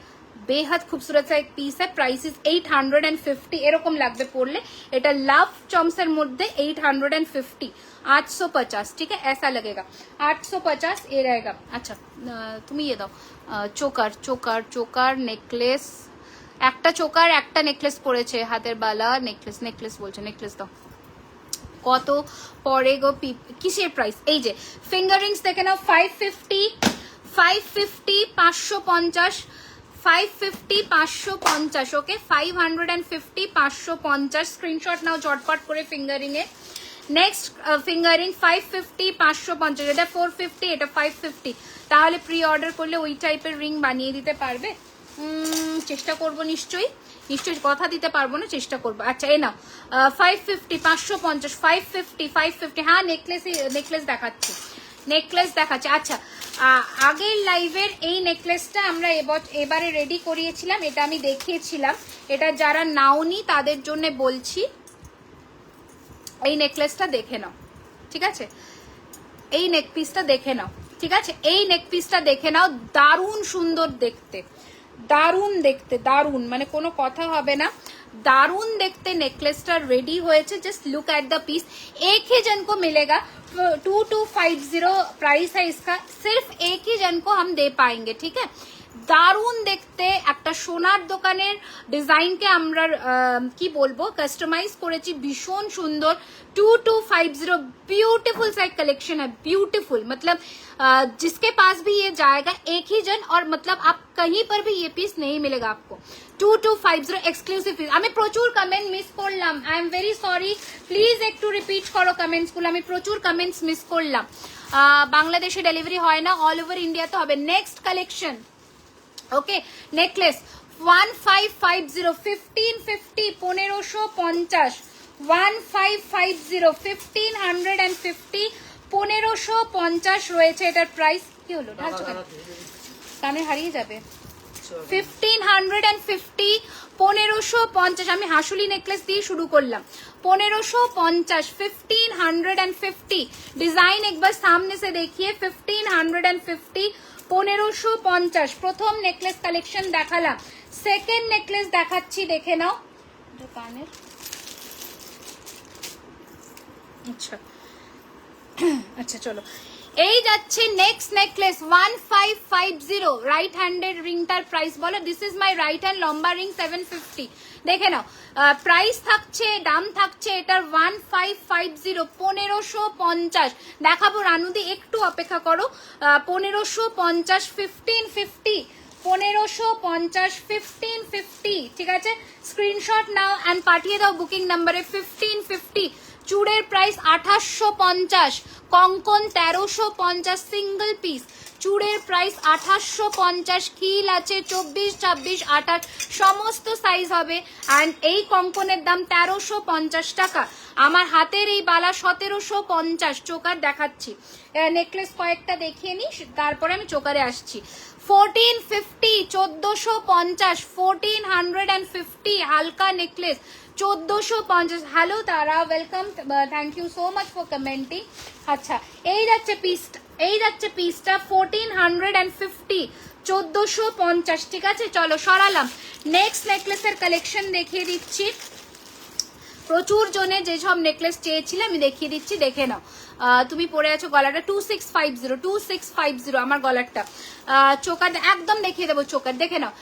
S1: बेहद खूबसूरत सा एक পিস है। प्राइस इज 850, এরকম লাগবে পরলে। এটা লাভ চমসের মধ্যে 850, 850, ठीक है? ऐसा लगेगा 850 ये रहेगा। अच्छा তুমি ये দাও, চোকার চোকার চোকার নেকলেস, একটা চোকার একটা নেকলেস পড়েছে, হাতের বালা নেকলেস, নেকলেস বলছে, নেকলেস দাও। কত পরে গো কিসের প্রাইস? এই যে ফিঙ্গারিংস দেখে নাও, 550, 550, 550, 550, 550, ওকে? 550, 550, স্ক্রিনশট নাও ঝটপট করে ফিঙ্গারিং এ। নেক্সট ফিঙ্গারিং 550, 550, এটা 450, এটা 550। তাহলে প্রি অর্ডার করলে ওই টাইপের রিং বানিয়ে দিতে পারবে? চেষ্টা করবো, নিশ্চয়ই নিশ্চয়ই, কথা দিতে পারবো না, চেষ্টা করবো। আচ্ছা এ নাও 550, 550, 550, 550। হ্যাঁ নেকলেস দেখাচ্ছি, নেকলেস দেখাচ্ছি। আচ্ছা, আগের লাইভের এই নেকলেসটা আমরা এবারে রেডি করিয়েছিলাম, এটা আমি দেখিয়েছিলাম। এটা যারা নাওনি তাদের জন্য বলছি, এই নেকলেসটা দেখে নাও, ঠিক আছে? এই নেক পিসটা দেখে নাও, ঠিক আছে? এই নেক পিসটা দেখে নাও, দারুণ সুন্দর দেখতে, দারুণ দেখতে, দারুণ, মানে কোনো কথা হবে না, दारुण देखते। नेकलेसটা रेडी হয়েছে, just look at the piece. एक ही जन को मिलेगा, 2250 प्राइस है इसका, सिर्फ एक ही जन को हम दे पाएंगे, ठीक है? দারুণ দেখতে একটা সোনার দোকানের ডিজাইনকে আমরা কি বলবো কাস্টমাইজ করেছি, ভীষণ সুন্দর। 2250 ब्यूटीफुल सा कलेक्शन है, ब्यूटीफुल, मतलब जिसके पास भी ये जाएगा एक ही जन, और मतलब आप कहीं पर भी ये पीस नहीं मिलेगा आपको। 2250 এক্সক্লুসিভ পিস। আমি প্রচুর কমেন্ট মিস করলাম, I am very sorry, please একটু রিপিট করো কমেন্টস গুলো, আমি প্রচুর কমেন্টস মিস করলাম। বাংলাদেশে ডেলিভারি হয় না, অল ওভার ইন্ডিয়াতে হবে। নেক্সট কালেকশন, ওকে, নেকলেস 1550, 1550, 1550, 1550, 1550, 1550 রয়েছে এটার প্রাইস। কি হলো, কানে হারিয়ে যাবে। 1550, 1550, আমি হাসুলি নেকলেস দিয়ে শুরু করলাম। 1550, 1550 ডিজাइन एक बार सामने से देखिए। 1550, 1550 প্রথম নেকলেস কালেকশন দেখালাম। সেকেন্ড নেকলেস দেখাচ্ছি, দেখে নাও। দোকানের আচ্ছা আচ্ছা চলো, এই যাচ্ছে নেক্সট নেকলেস 1550, রাইট হ্যান্ডেড রিংটার প্রাইস বলো। This is my right hand লম্বা রিং 750, দেখে নাও। প্রাইস থাকছে, দাম থাকছে এটার 1550, 1550 দেখাবো। রানুদি একটু অপেক্ষা করো। 1550, 1550, 1550, 1550, ঠিক আছে? স্ক্রিনশট নাও অ্যান্ড পাঠিয়ে দাও বুকিং নাম্বারে 1550। চুড়ের প্রাইস 2850, কঙ্কন 1350 সিঙ্গল পিস। চুড়ের প্রাইস 2850, খিল আছে 24, 26, 28 সমস্ত সাইজ হবে। অ্যান্ড এই কঙ্কনের দাম 1350 টাকা। আমার হাতের এই বালা 1750। চোকার দেখাচ্ছি, নেকলেস কয়েকটা দেখিয়ে নি, তারপরে আমি চোকারে আসছি। 1450, 1450, 1450 হালকা necklace 1450। Hello Tara, welcome, thank you so much for commenting. আচ্ছা এই যাচ্ছে পিসটা, এই যাচ্ছে পিসটা 1450, 1450, ঠিক আছে? চলো সরালাম। নেক্সট নেকলেসের কালেকশন দেখিয়ে দিচ্ছি। প্রচুর জনে যে সব নেকলেস চেয়েছিলে আমি দেখিয়ে দিচ্ছি, দেখে নাও। তুমি পরে আছো গলাটা 2650 আমার গলারটা। চোকার একদম দেখিয়ে দেবো, চোকার দেখে নাও।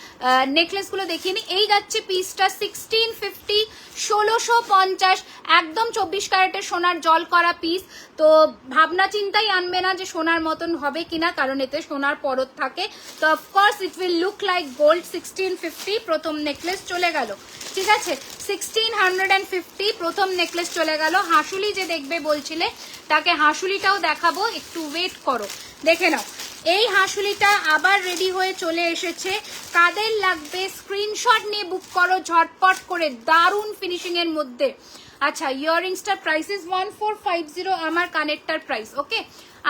S1: নেকলেস গুলো দেখিয়ে নি। এই যাচ্ছে পিসটা 1650, 1650, একদম 24 ক্যারেটের সোনার জল করা পিস। তো ভাবনা চিন্তাই আনবে না যে সোনার মতন হবে কিনা, কারণ এতে সোনার পরত থাকে। তো of course it will look like gold. 1650 প্রথম নেকলেস চলে গেল, ঠিক আছে। 1650 প্রথম নেকলেস চলে গেল। হাঁসুলি যে দেখবে বলছিলে, তাকে হাঁসুলিটাও দেখাবো, একটু ওয়েট করো, দেখে নাও। এই হাঁসুলিটা আবার রেডি হয়ে চলে এসেছে। কাদের লাগবে স্ক্রিনশট নিয়ে বুক করো ঝটপট করে, দারুণ ফিনিশিং এর মধ্যে। আচ্ছা, ইয়াররিংসটার প্রাইস ইজ 1450, আমার কানেরটার প্রাইস। ওকে,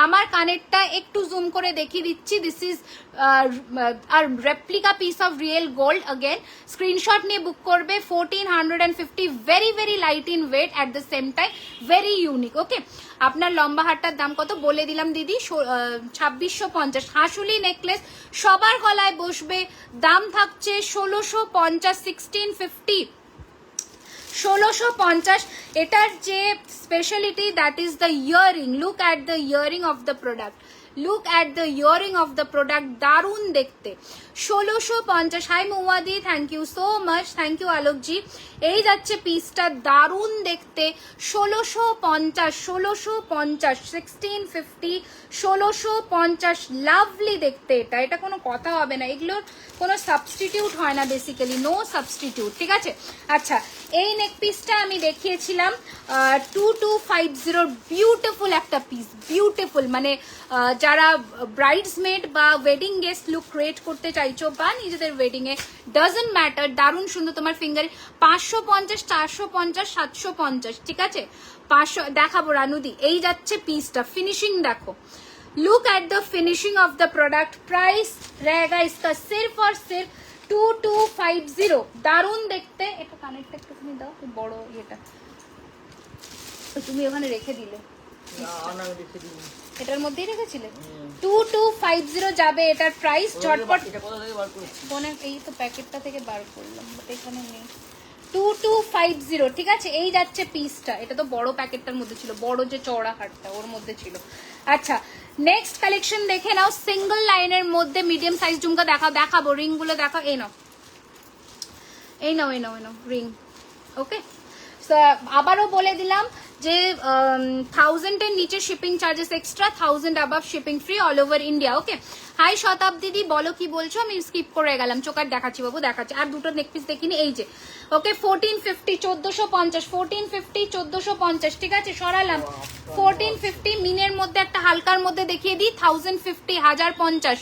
S1: আমার কানেরটা একটু জুম করে দেখিয়ে দিচ্ছি। This is our replica piece of real gold. Again screenshot নিয়ে বুক করবে। 1450, very very light in weight, at the same time very unique. Okay, আপনার লম্বা হারটার দাম কত বলে দিলাম দিদি, 2650। হাঁসুলি নেকলেস সবার গলায় বসবে, দাম থাকছে 1650। 1650, 1650। এটার যে speciality, that is the earring. Look at the earring of the product, look at the earring of the product, দারুণ দেখতে। 1650। হাই মৌয়াদি, thank you so much, thank you আলোকজি। এই যাচ্ছে পিসটা, দারুণ দেখতে। 1650, 1650, 1650, 1650, লাভলি দেখতে। এটা কোনো কথা হবে না, এগুলোর কোনো সাবস্টিটিউট হয় না, বেসিক্যালি নো সাবস্টিটিউট, ঠিক আছে। আচ্ছা, এই নেক পিসটা আমি দেখিয়েছিলাম 2250, বিউটিফুল একটা পিস, বিউটিফুল। মানে যারা ব্রাইডসমেড বা ওয়েডিং গেস্ট লুক ক্রিয়েট করতে চাইছো বা নিজেদের ওয়েডিং এ, ডাজন্ট ম্যাটার, দারুণ সুন্দর তোমার ফিঙ্গারে। 550, 450, 750, ঠিক আছে। 500 দেখাবো রানুদি। এই যাচ্ছে পিসটা, ফিনিশিং দেখো, look at the finishing of the product. Price रहेगा इसका सिर्फ और सिर्फ 2250। দারুণ দেখতে। এটা কানেক্টটা একটু তুমি দাও, বড় এটা তুমি ওখানে রেখে দিলে, এটার মধ্যেই রেখেছিলে। 2250 যাবে এটার প্রাইস। ঝটপট ফোনে এই তো প্যাকেটটা থেকে বার করলাম, বাট এখানে নেই। 2250, ঠিক আছে। এই যাচ্ছে পিসটা, এটা তো বড় প্যাকেটটার মধ্যে ছিল, বড় যে চওড়া হারটা ওর মধ্যে ছিল। আচ্ছা, নেক্সট কালেকশন দেখে নাও। সিঙ্গল লাইনের মধ্যে মিডিয়াম সাইজ ঝুমকা দেখাবো। রিং গুলো দেখাও। এই নাও, এই নাও, এই নাও, এই নাও রিং। ওকে, আবারও বলে দিলাম যে 1000 এর নিচে shipping charges extra, 1000 above shipping free all over India. Okay, hi Shatabdi দি, বলো কি বলছো, আমি স্কিপ করে গেলাম। চোকার দেখাচ্ছি বাবু, দেখাচ্ছি। আর দুটো নেক পিস দেখিনি, এই যে। ওকে, 1450, 1450, 1450, 1450, ঠিক আছে। সরালাম 1450। মিনের মধ্যে একটা হালকার মধ্যে দেখিয়ে দিই, 1050, 1050,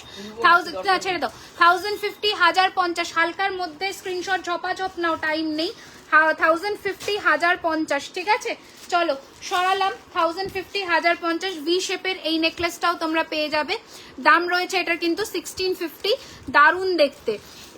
S1: 1000 ছেড়ে দাও, 1050, 1050 হালকার মধ্যে। স্ক্রিনশট ঝপাঝপ নাও, টাইম নেই। 1050, 1050, ঠিক আছে। চলো সরালাম। 1050, 1050 ভি শেপের এই নেকলেসটাও তোমরা পেয়ে যাবে। দাম রয়েছে এটার কিন্তু 1650। দারুণ দেখতে,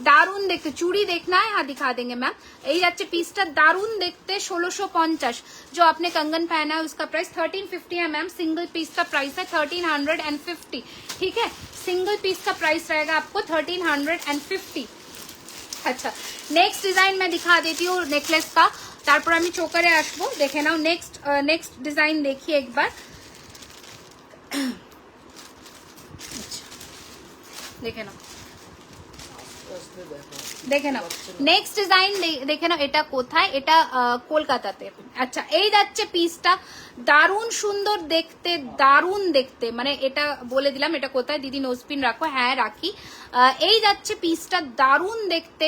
S1: दारुण देखते। चूड़ी देखना है, हाँ दिखा देंगे मैम। यही जाच्छे पीसटा दारुण देखते 1650। जो आपने कंगन पहना है उसका प्राइस 1350 है मैम। सिंगल पीस का प्राइस है 1350, ठीक है। सिंगल पीस का प्राइस रहेगा आपको 1350। अच्छा, नेक्स्ट डिजाइन मैं दिखा देती हूँ नेकलेस का, तारपर आमी चोकारे आसबो। देखे नाओ नेक्स्ट डिजाइन देखिए एक बार। अच्छा, देखे नाओ, দেখে নাও নেক্সট ডিজাইন দেখে নাও। এটা কোথায়? এটা কলকাতাতে। আচ্ছা, এই যাচ্ছে পিসটা, দারুণ সুন্দর দেখতে, দারুণ দেখতে। মানে এটা বলে দিলাম এটা কোথায়। দিদি নোজপিন রাখো? হ্যাঁ রাখি। এই যাচ্ছে পিসটা, দারুণ দেখতে।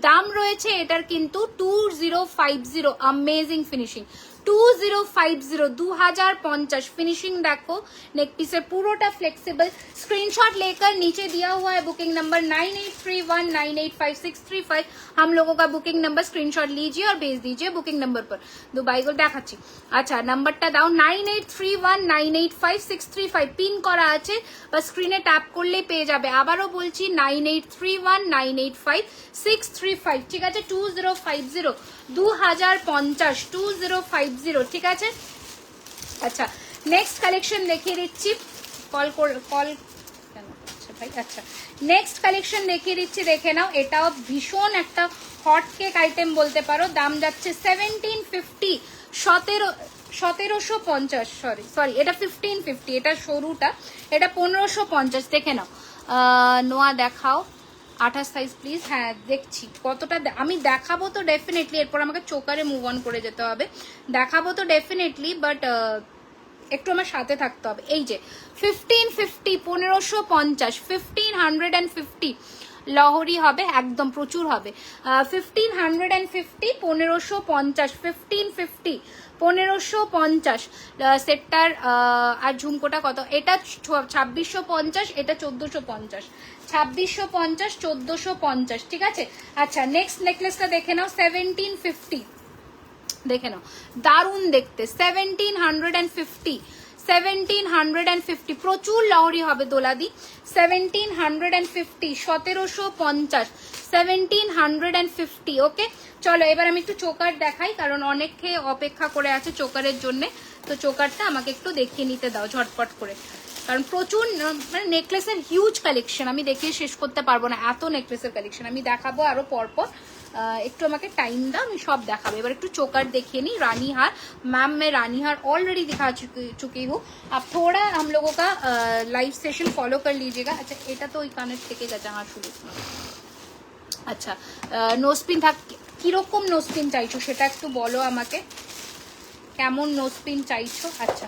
S1: দাম রয়েছে এটার কিন্তু 2050। अमेजिंग फिनिशिंग 2050, 2050 फिनिशिंग देखो। नेक पीसर पूरोटा फ्लेक्सिबल। स्क्रीनशॉट लेकर नीचे दिया हुआ है बुकिंग नंबर 9831985635। हम लोगों का बुकिंग नंबर स्क्रीनशॉट लीजिए और भेज दीजिए बुकिंग नंबर पर। दुबई को देखाচ্ছি। अच्छा, नंबरটা দাও 9831985635 পিন করা আছে, বা স্ক্রিনে ট্যাপ করলেই পেয়ে যাবে। আবারও বলছি 9831985635, ঠিক আছে। 2050, 2050, 2050, ঠিক আছে। আচ্ছা, নেক্সট কালেকশন দেখিয়ে দিচ্ছি। কল কেন? আচ্ছা ভাই। আচ্ছা নেক্সট কালেকশন দেখিয়ে দিচ্ছি, দেখে নাও। এটাও ভীষণ একটা হট কেক আইটেম বলতে পারো। দাম যাচ্ছে 1750, 1750, সরি এটা 1550, এটা সরুটা, এটা 1550। দেখে নাও। নোয়া দেখাও 28 সাইজ প্লিজ। হ্যাঁ দেখছি কতটা, আমি দেখাবো তো ডেফিনেটলি, এরপর আমাকে চোকারে মুভ অন করে যেতে হবে। দেখাবো তো ডেফিনেটলি, বাট একটু আমার সাথে থাকতে হবে। এই যে 1550, 1550, 1550 লহরি হবে একদম, প্রচুর হবে। 1550, 1550, 1550, 1550 সেটটার। আর ঝুমকোটা কত? এটা 2650, এটা 1450, 2650, 1450, ঠিক আছে। আচ্ছা নেক্সট নেকলেসটা দেখে নাও, 1750, দেখে নাও দারুণ দেখতে। 1750, 1750 প্রচুর লহরি হবে দোলাদি। 1750, 1750, 1750। ওকে চলো এবার আমি একটু চোকার দেখাই, কারণ অনেকে অপেক্ষা করে আছে চোকারের জন্য। তো চোকারটা আমাকে একটু দেখিয়ে নিতে দাও ঝটপট করে, কারণ প্রচুর মানে নেকলেসের হিউজ কালেকশন, আমি দেখিয়ে শেষ করতে পারবো না, এত নেকলেসের কালেকশন আমি দেখাবো আরো পরপর। একটু আমাকে টাइम দাও, আমি सब দেখাবো। এবার একটু চোকার দেখিয়ে নি। रानी हार मैम, मैं रानी हार ऑलरेडी दिखा चुकी हूँ। अब थोड़ा हम लोगों का लाइव सेशन फॉलो कर लीजिएगा। अच्छा এটা তো ওই কানের থেকে গেছে আমার শুরু। আচ্ছা নোজপিন থাক, কিরকম নোজপিন চাইছো সেটা একটু বলো আমাকে, কেমন নোজপিন চাইছো। আচ্ছা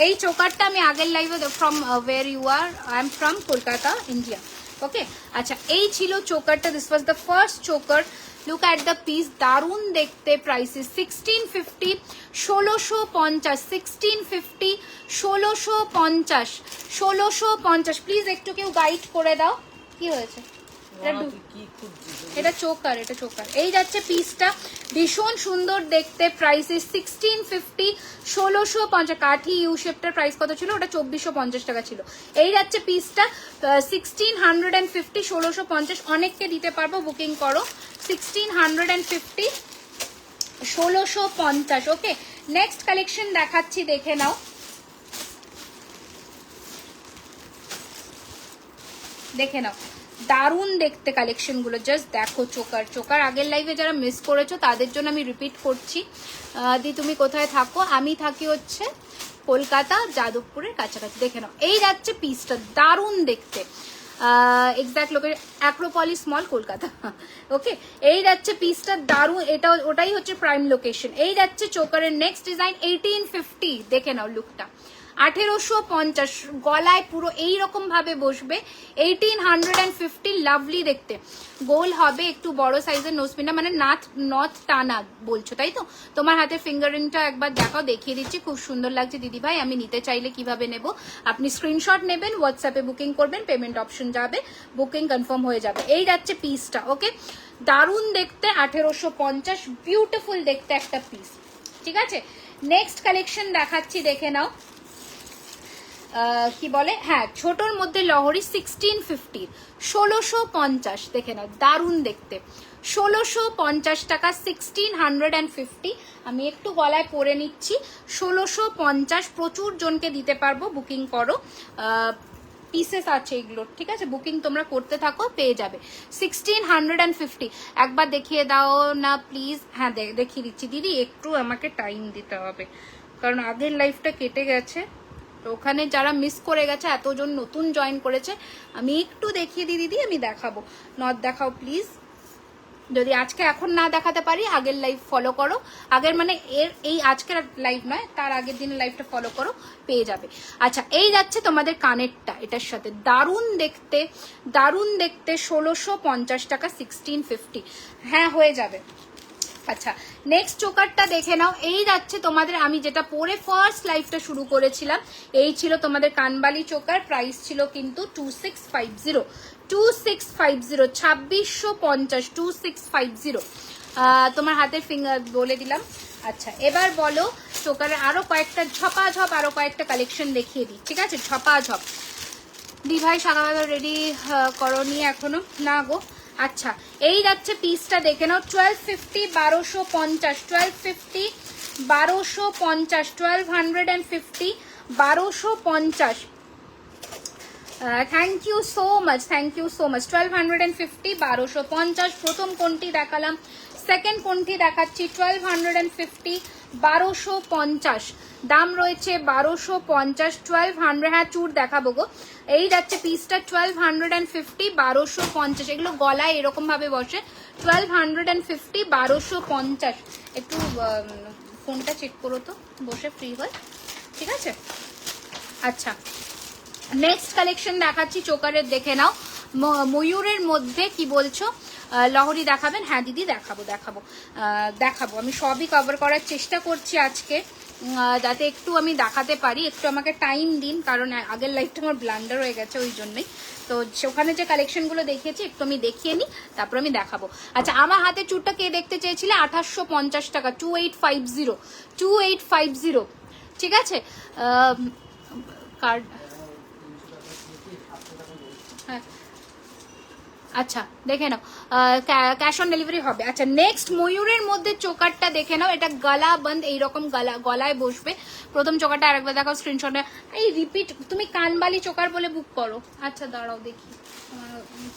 S1: এই চোকারটা আমি আগের লাইভে from where you are, I am from Kolkata India. Okay আচ্ছা এই ছিল চোকারটা, this was the first choker. Look at the piece, দারুণ দেখতে। প্রাইসেস 1650, 1650, 1650, 1650, 1650। প্লিজ একটু কেউ গাইড করে দাও কি হয়েছে। এটা চোকার, এটা চোকার। এই যাচ্ছে পিসটা, ভীষণ সুন্দর দেখতে। প্রাইসেস 1650, 1650। কাঠি ইউ শেপটার প্রাইস কত ছিল? ওটা 2450 টাকা ছিল। এই যাচ্ছে পিসটা 1650, 1650। অনেককে দিতে পারবো, বুকিং করো। 1650, 1650। ওকে নেক্সট কালেকশন দেখাচ্ছি, দেখে নাও। দেখে নাও দারুণ দেখতে কালেকশন গুলো, জাস্ট দেখো। চোকার, চোকার আগের লাইভে যারা মিস করেছো তাদের জন্য আমি রিপিট করছি। দি তুমি কোথায় থাকো? আমি থাকি হচ্ছে কলকাতা যাদবপুরের কাছাকাছি। দেখে নাও এই যাচ্ছে পিসটা, দারুণ দেখতে। এক্সাক্ট লোকের অ্যাক্রোপলিস মল কলকাতা। ওকে এই যাচ্ছে পিসটা, দারুণ। এটা ওটাই হচ্ছে প্রাইম লোকেশন। এই যাচ্ছে চোকারের নেক্সট ডিজাইন 1850। দেখে নাও লুকটা, 1850 গলায় পুরো এইরকম ভাবে বসবে। 1850 লাভলি দেখতে। গোল হবে, একটু বড় সাইজের নোজপিনটা, মানে নথ টানা বলছো তাই তো? তোমার হাতে ফিঙ্গারিংটা একবার দেখাও, দেখিয়ে দিচ্ছি। খুব সুন্দর লাগছে দিদি ভাই। আমি নিতে চাইলে কিভাবে নেব? আপনি স্ক্রিনশট নেবেন, হোয়াটসঅ্যাপে বুকিং করবেন, পেমেন্ট অপশন যাবে, বুকিং কনফার্ম হয়ে যাবে। এই যাচ্ছে পিসটা। ওকে দারুণ দেখতে, 1850, বিউটিফুল দেখতে একটা পিস, ঠিক আছে। নেক্সট কালেকশন দেখাচ্ছি, দেখে নাও। কি বলে, হ্যাঁ ছোটর মধ্যে লহরি 1650, 1650। দেখে নাও দারুণ দেখতে, 1650 টাকা, 1650। আমি একটু গলায় পরে নিচ্ছি। 1650 প্রচুর জনকে দিতে পারবো, বুকিং করো। পিসেস আছে এগুলোর, ঠিক আছে। বুকিং তোমরা করতে থাকো, পেয়ে যাবে। 1650 একবার দেখিয়ে দাও না প্লিজ। হ্যাঁ দেখিয়ে দিচ্ছি দিদি, একটু আমাকে টাইম দিতে হবে, কারণ আগের লাইফটা কেটে গেছে। তো ওখানে যারা মিস করে গেছে, এতজন নতুন জয়েন করেছে, আমি একটু দেখিয়ে দিই দিদি, আমি দেখাবো। নট দেখাও প্লিজ, যদি আজকে এখন না দেখাতে পারি আগের লাইভ ফলো করো। আগের মানে এই আজকের লাইভ নয়, তার আগের দিনের লাইভটা ফলো করো, পেয়ে যাবে। আচ্ছা এই যাচ্ছে তোমাদের কানেরটা, এটার সাথে দারুণ দেখতে, দারুণ দেখতে। 1650 টাকা, 1650। হ্যাঁ হয়ে যাবে। আচ্ছা নেক্সট চোকারটা দেখে নাও। এই যাচ্ছে তোমাদের, আমি যেটা পরে ফার্স্ট লাইফটা শুরু করেছিলাম, এই ছিল তোমাদের কানবালি চোকার। প্রাইস ছিল কিন্তু 2650, 2650, 2650, 2650। তোমার হাতের ফিঙ্গার বলে দিলাম। আচ্ছা এবার বলো চোকারের আরো কয়েকটা ঝপাঝপ, আরো কয়েকটা কালেকশন দেখিয়ে দিই, ঠিক আছে। ঝপাঝপ। দি ভাই সকালবেলা রেডি করনি এখনো? না গো। আচ্ছা এই যাচ্ছে পিসটা, দেখে নাও। 1250, 1250, 1250, 1250, 1250, 1250। Thank you so much, thank you so much. 1250, 1250। প্রথম কোনটি দেখালাম, সেকেন্ড কোনটি দেখাচ্ছি 1250, 1250 দাম রয়েছে, 1250, 1200। হ্যাঁ চুর দেখাবো গো, এই যাচ্ছে পিসটা 1250, 1250। এগুলো গলায় এরকম ভাবে বসে, 1250, 1250। একটু ফোনটা চেক করো তো, বসে ফ্রি হয়, ঠিক আছে। আচ্ছা, নেক্সট কালেকশন দেখাচ্ছি, চোকারের দেখে নাও। ময়ূরের মধ্যে কি বলছো, লহরি দেখাবেন? হ্যাঁ দিদি দেখাবো, দেখাবো। আমি সবই কভার করার চেষ্টা করছি আজকে, যাতে একটু আমি দেখাতে পারি। একটু আমাকে টাইম দিন, কারণ আগের লাইফটা আমার ব্লান্ডার হয়ে গেছে, ওই জন্যই। তো সেখানে যে কালেকশনগুলো দেখিয়েছি একটু আমি দেখিয়ে নিই, তারপর আমি দেখাবো। আচ্ছা, আমার হাতে চুরটা কে দেখতে চেয়েছিলে? 2850 টাকা, 2850, 2850, ঠিক আছে। কার্ড, হ্যাঁ আচ্ছা দেখে নাও, ক্যাশ অন ডেলিভারি হবে। আচ্ছা, নেক্সট ময়ূরের মধ্যে চোকারটা দেখে নাও। এটা গলা বন্ধ, এইরকম গলায় বসবে। প্রথম চোকারটা আরেকবার দেখাও স্ক্রিনশটে। এই রিপিট, তুমি কানবালি চোকার বলে বুক করো। আচ্ছা দাঁড়াও দেখি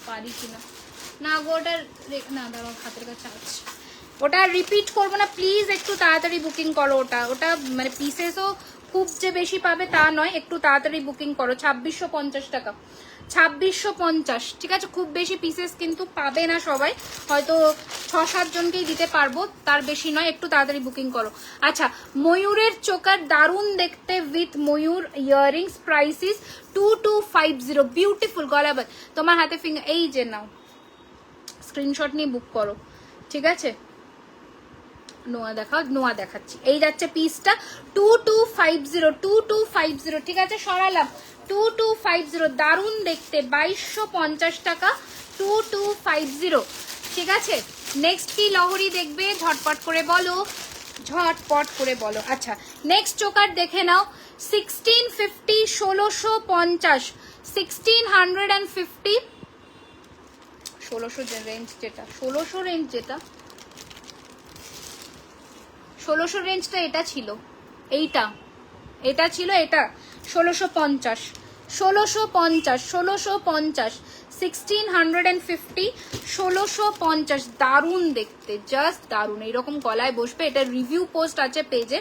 S1: পারি কিনা। না গো ওটা না, দাঁড়াও হাতের কাছে আছে। ওটা রিপিট করবো না প্লিজ, একটু তাড়াতাড়ি বুকিং করো। ওটা মানে পিসেসও খুব যে বেশি পাবে তা নয়, একটু তাড়াতাড়ি বুকিং করো। 2650 টাকা, 2650, ঠিক আছে। খুব বেশি পিসেস কিন্তু পাবে না সবাই, হয়তো 6-7 জনকেই দিতে পারবো, তার বেশি নয়, একটু তাড়াতাড়ি বুকিং করো। আচ্ছা, ময়ূরের চোকার দারুণ দেখতে, উইথ ময়ূর ইয়াররিংস, প্রাইসিস 2250, বিউটিফুল গলাবাজ। তোমার হাতে ফিঙ্গার, এই যে নাও স্ক্রিনশট নিয়ে বুক করো, ঠিক আছে। নোয়া দেখাও, নোয়া দেখাচ্ছি। এই যাচ্ছে পিসটা 2250, 2250, ঠিক আছে। সরালাম 2250, দারুণ দেখতে, 2250 টাকা, 2250, ঠিক আছে। নেক্সট কি লহরি দেখবে? ঝটপট করে বলো, ঝটপট করে বলো। আচ্ছা, নেক্সট চোকার দেখে নাও। 1650, 1650, 1650, 1600 রেঞ্জ যেটা, 1600 রেঞ্জ যেটা, 1600 রেঞ্জটা এটা ছিল, এটা ছিল, এটা 1650, 1650, 1650, 1650, 1650, দারুণ দেখতে, জাস্ট দারুণ। এইরকম গলায় বসবে, এটা রিভিউ পোস্ট আছে পেজে,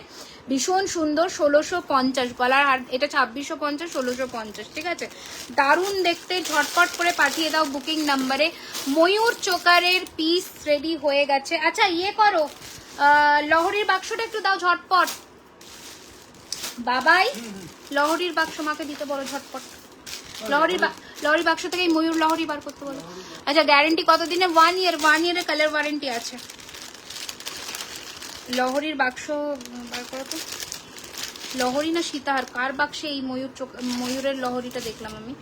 S1: ভীষণ সুন্দর। 1650 গলার হার, এটা 2650, 1650, ঠিক আছে। দারুণ দেখতে, ঝটপট করে পাঠিয়ে দাও বুকিং নাম্বারে। ময়ূর চোকারের পিস রেডি হয়ে গেছে। আচ্ছা ইয়ে করো, লহরির বাক্সটা একটু দাও ঝটপট। বাবাই লহরির বাক্স মাকে দিতে বলো ঝটপট। লহরির বাক্স থেকে ময়ূর লহরি বার করতে বলো। আচ্ছা, গ্যারেন্টি কতদিনে? 1 ইয়ার, 1 ইয়ারের কালার ওয়ারেন্টি আছে। লহরির বাক্স বার করো তো। লহরি না সীতাহার, কার বাক্সে এই ময়ূরের লহরিটা দেখলাম আমি?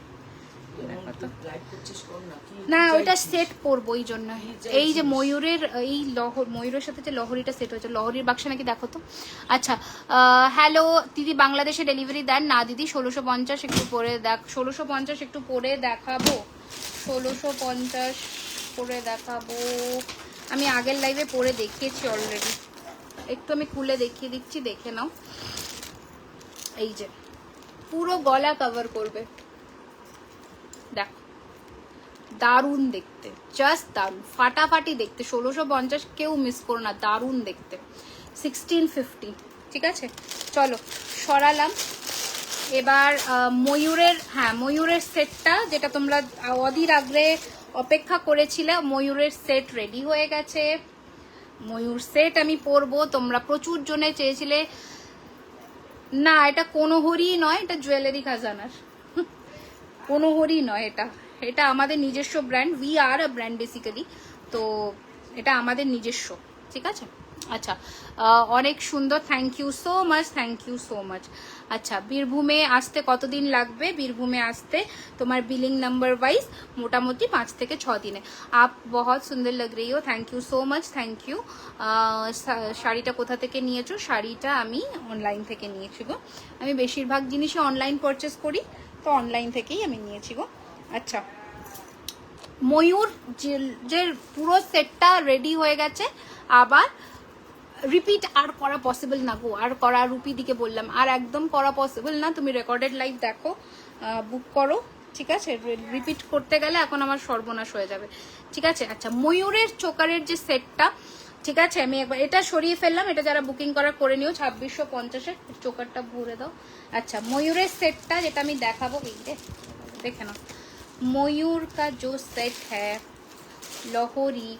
S1: না ওইটা সেট করবো, ওই জন্য। এই যে ময়ূরের, এই ময়ূরের সাথে যে লহরিটা সেট হয়েছে, লহরির বাক্স নাকি, দেখো তো। আচ্ছা, হ্যালো দিদি, বাংলাদেশে ডেলিভারি দেন? না দিদি, 1650 একটু পরে দেখ, 1650 একটু পরে দেখাবো, 1650 পরে দেখাবো। আমি আগের লাইভে পরে দেখিয়েছি অলরেডি, একটু আমি খুলে দেখিয়ে দিচ্ছি, দেখে নাও। এই যে পুরো গলা কভার করবে, দেখো দারুণ দেখতে, জাস্ট দারুণ, ফাটাফাটি দেখতে। 1650 কেউ মিস করো না, দারুণ দেখতে। 1650, ঠিক আছে। চলো সরালাম। এবার ময়ূরের, হ্যাঁ ময়ূরের সেটটা, যেটা তোমরা অধীর আগ্রহে অপেক্ষা করেছিলে, ময়ূরের সেট রেডি হয়ে গেছে। ময়ূর সেট আমি পরবো, তোমরা প্রচুর জনে চেয়েছিলে। না এটা কোনো হরি নয়, এটা জুয়েলারি খাজানার কোনো হরি নয়, এটা আমাদের নিজস্ব brand. We are a brand basically, তো এটা আমাদের নিজস্ব, ঠিক আছে। আচ্ছা, অনেক সুন্দর, thank you so much, thank you so much. আচ্ছা, বীরভূমে আসতে কতদিন লাগবে? বীরভূমে আসতে তোমার বিলিং নাম্বার ওয়াইজ মোটামুটি 5 থেকে 6 দিনে। আপ বহুত সুন্দর লাগ রही हो, thank you so much, thank you. শাড়িটা কোথা থেকে নিয়েছো? শাড়িটা আমি অনলাইন থেকে নিয়েছি গো। আমি বেশিরভাগ জিনিসই অনলাইন পারচেস করি, তো অনলাইন থেকেই আমি নিয়েছি গো। আচ্ছা, ময়ূর যে পুরো সেটটা রেডি হয়ে গেছে। আবার রিপিট আর করা পসিবল না গো, আর করা, রুপি দিকে বললাম, আর একদম করা পসিবল না। তুমি রেকর্ডেড লাইভ দেখো, বুক করো, ঠিক আছে, রিপিট করতে গেলে এখন আমার সর্বনাশ হয়ে যাবে। ঠিক আছে, আচ্ছা ময়ূরের চোকারের যে সেটটা, ঠিক আছে আমি একবার এটা সরিয়ে ফেললাম, এটা যারা বুকিং করা করে নিও 2650-এর চোকারটা ভরে দাও। আচ্ছা ময়ূরের সেটটা যেটা আমি দেখাবো, এই দেখে নাও ময়ূর কা जो সেট হ্যাঁ লহরি,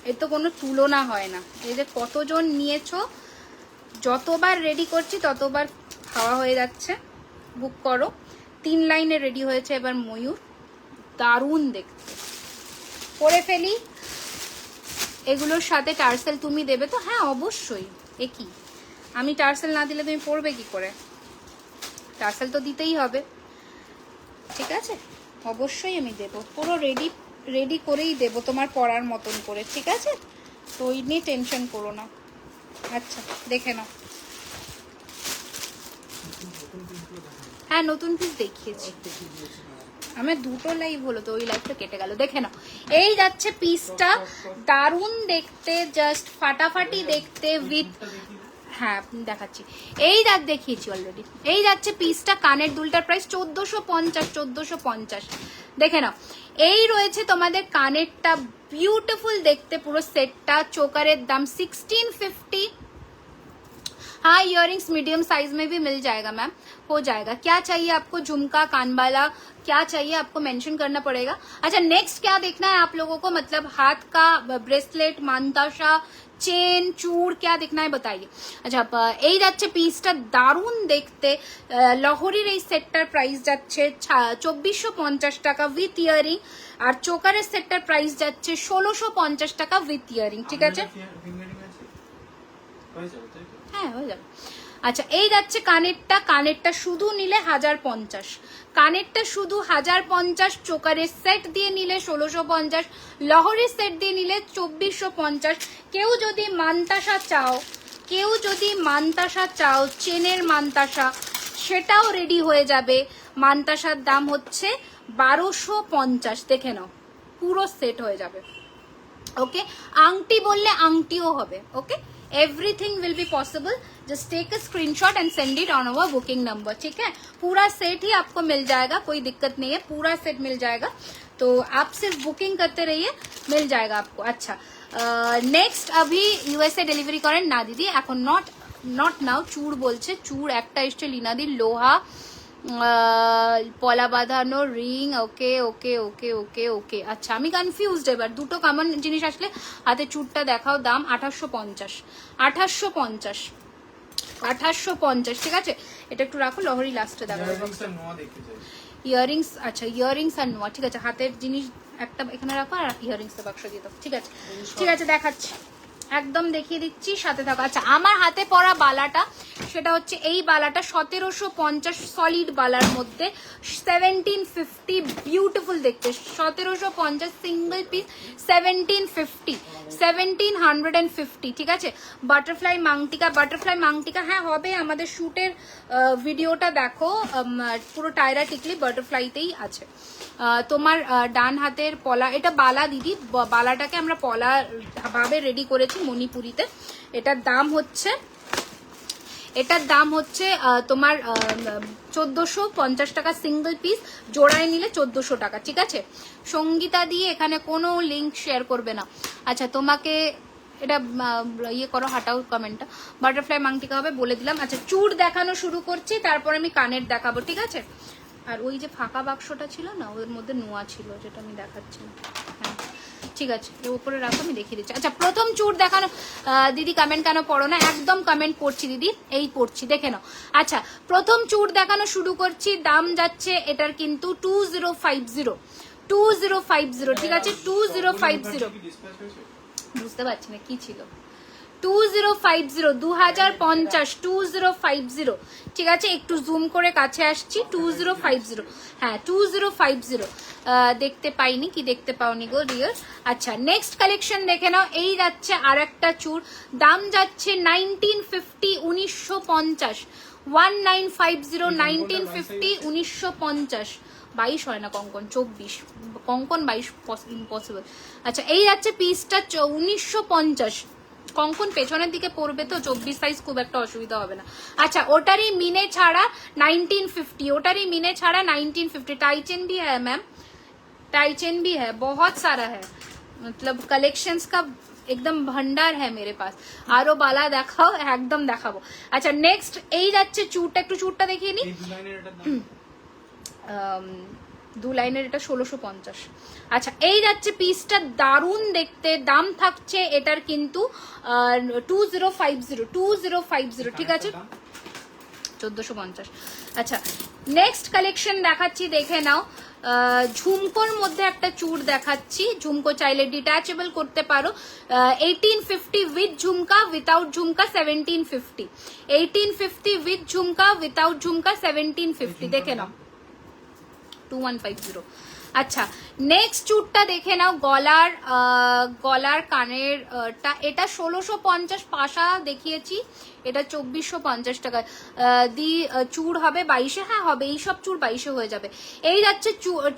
S1: এর তো কোনো তুলনা হয় না। এই যে কতজন নিয়েছো, যতবার রেডি করছি ততবার খাওয়া হয়ে যাচ্ছে, বুক করো। 3 লাইনে রেডি হয়েছে এবার ময়ূর, দারুণ দেখতে। পরে ফেলি, এগুলোর সাথে টার্সেল তুমি দেবে তো? হ্যাঁ অবশ্যই, এ কি আমি টার্সেল না দিলে তুমি পরবে কি করে? টার্সেল তো দিতেই হবে, ঠিক আছে অবশ্যই আমি দেব, পুরো রেডি করেই দেব তোমার পরার মতন করে, ঠিক আছে তো ওই নিয়ে টেনশন করো না। আচ্ছা দেখে নাও, হ্যাঁ নতুন পিস দেখিয়েছি, আমার দুটো লাইভ হলো তো ওই লাইভটা কেটে গেল। দেখে নাও এই যাচ্ছে পিসটা, দারুণ দেখতে, জাস্ট ফাটাফাটি দেখতে উইথ, হ্যাঁ দেখাচ্ছি, এই দেখিয়েছি অলরেডি। এই যাচ্ছে পিসটা, কানের দুলটার প্রাইস 1450। দেখে নাও এই রয়েছে তোমাদের কানেরটা, বিউটিফুল দেখতে পুরো সেটটা, চোকারের দাম 1650। हाँ इयररिंग्स मीडियम साइज में भी मिल जाएगा मैम, हो जाएगा। क्या चाहिए आपको, झुमका कानबाला क्या चाहिए आपको मेंशन करना पड़ेगा। अच्छा नेक्स्ट क्या देखना है आप लोगों को, मतलब हाथ का ब्रेसलेट, मानताशा, চেন, চূড় क्या देखना है बताइए। আচ্ছা এই যাচ্ছে পিসটা, দারুণ দেখতে, লহরির এই সেটটার প্রাইস যাচ্ছে 2450 টাকা উইথ ইয়ারিং, আর চোকারের সেটটার প্রাইস যাচ্ছে 1650 টাকা উইথ ইয়ারিং, ঠিক আছে হ্যাঁ হয়ে যাবে। আচ্ছা এই যাচ্ছে কানেরটা, কানেরটা শুধু নিলে 1050, কানেরটা শুধু 1050, চোকারের সেট দিয়ে নিলে 1650, লহরের সেট দিয়ে নিলে 2450। কেউ যদি মানতাসা চাও, চেনের মানতাসা, সেটাও রেডি হয়ে যাবে। মানতাসার দাম হচ্ছে 1250, দেখে নাও পুরো সেট হয়ে যাবে। ওকে আংটি বললে আংটিও হবে, okay everything will be possible, just take a screenshot and send it on our booking number, ठीक है पूरा सेट ही आपको मिल जाएगा, कोई दिक्कत नहीं है, पूरा सेट मिल जाएगा, तो आप सिर्फ बुकिंग करते रहिए, मिल जाएगा आपको। अच्छा नेक्स्ट अभी यूएसए डिलीवरी करें ना दीदी, এখন নট নাও, চূড় বলছে, চূড় একটা এসছে লীনাদির, লোহা পলা বাঁধানো রিং, ওকে ওকে ওকে ওকে ওকে। আচ্ছা আমি কনফিউজড, এবার দুটো কমন জিনিস আসলে হাতে চুড়টা দেখাও, দাম 1850, ঠিক আছে এটা একটু রাখো, লহরি লাস্টে দেখাবো। ইয়ারিংস, আচ্ছা ইয়ারিংস আর নোয়া, ঠিক আছে হাতের জিনিস একটা এখানে রাখো আর ইয়ারিংস বাক্স দিয়ে দাও, ঠিক আছে ঠিক আছে দেখাচ্ছি, একদম দেখিয়ে দিচ্ছি, সাথে থাকো। আচ্ছা আমার হাতে পরা বালাটা, সেটা হচ্ছে এই বালাটা 1750 সলিড বালার মধ্যে 1750, বিউটিফুল দেখতে, 1750 সিঙ্গেল পিস 1750, ঠিক আছে। বাটারফ্লাই মাংটিকা হ্যাঁ হবে, আমাদের শুটের ভিডিওটা দেখো, পুরো টায়রা টিকলি বাটারফ্লাইতেই আছে। তোমার ডান হাতের পলা, এটা বালা দিদি, বালাটাকে আমরা পলা ভাবে রেডি করেছি মণিপুরিতে। এটার দাম হচ্ছে তোমার 1450 টাকা সিঙ্গেল পিস, জোড়ায় নিলে 1400 টাকা, ঠিক আছে। সঙ্গীতা দিয়ে এখানে কোনো লিঙ্ক শেয়ার করবে না। আচ্ছা তোমাকে এটা ইয়ে করো, হাটাও কমেন্টটা, বাটারফ্লাই মাংটিকা হবে বলে দিলাম। আচ্ছা চূড় দেখানো শুরু করছি, তারপর আমি কানের দেখাবো, ঠিক আছে। আর ওই যে ফাঁকা বাক্সটা ছিল না, ওর মধ্যে নোয়া ছিল, যেটা আমি দেখাচ্ছি, হ্যাঁ ঠিক আছে এর উপরে রাখো, আমি দেখিয়ে দিচ্ছি। আচ্ছা প্রথম চূড় দেখানো, দিদি কমেন্ট কেন পড়ো না, একদম কমেন্ট পড়ছি দিদি, এই পড়ছি দেখে নাও। আচ্ছা প্রথম চূড় দেখানো শুরু করছি, দাম যাচ্ছে এটার কিন্তু 2050, ঠিক আছে 2050, বুঝতে পারছি না কি ছিল, 2050, 2050, ঠিক আছে একটু জুম করে কাছে আসছি, 2050, হ্যাঁ 2050, দেখতে পাইনি কি দেখতে পাওনি গো ডিয়ার। আচ্ছা নেক্সট কালেকশন দেখে নাও, এই যাচ্ছে আর একটা চূড়, দাম যাচ্ছে 1950, 1950, 1950, 1950, 22 হয় না কঙ্কন, 24 কঙ্কন, 22 ইম্পসিবল। আচ্ছা এই যাচ্ছে পিসটা 1950, কঙ্কন পেছনের দিকে পড়বে তো, 24 সাইজ খুব একটা অসুবিধা হবে না। আচ্ছা ওটারই মিনে ছাড়া 1950, ওটারই মিনে ছাড়া 1950। टाइचेन भी है मैम, टाइचेन भी है, बहुत सारा है, मतलब कलेक्शंस का एकदम भंडार है मेरे पास। আরো বালা দেখাও, একদম দেখাবো। আচ্ছা নেক্সট এই যাচ্ছে চুড়টা, একটু চুড়টা দেখিয়ে নি। 2 লাইনের এটা 1650। আচ্ছা এই যাচ্ছে পিসটা, দারুণ দেখতে, দাম থাকছে এটার কিন্তু 2050, ঠিক আছে 1450। আচ্ছা নেক্সট কালেকশন দেখাচ্ছি, দেখে নাও। ঝুমকোর মধ্যে একটা চূড় দেখাচ্ছি, ঝুমকো চাইলে ডিট্যাচেবল করতে পারো। 1850 with jhumka, without jhumka 1750। 1850 with jhumka, without jhumka 1750, দেখে নাও 2150। আচ্ছা নেক্সট চুটটা দেখে নাও, গলার কানের এটা 1650 পাশা দেখিয়েছি, এটা 2450 টাকা। চুড় হবে 22-এ, হ্যাঁ হবে, এইসব চুড় 22-এ হয়ে যাবে। এই যাচ্ছে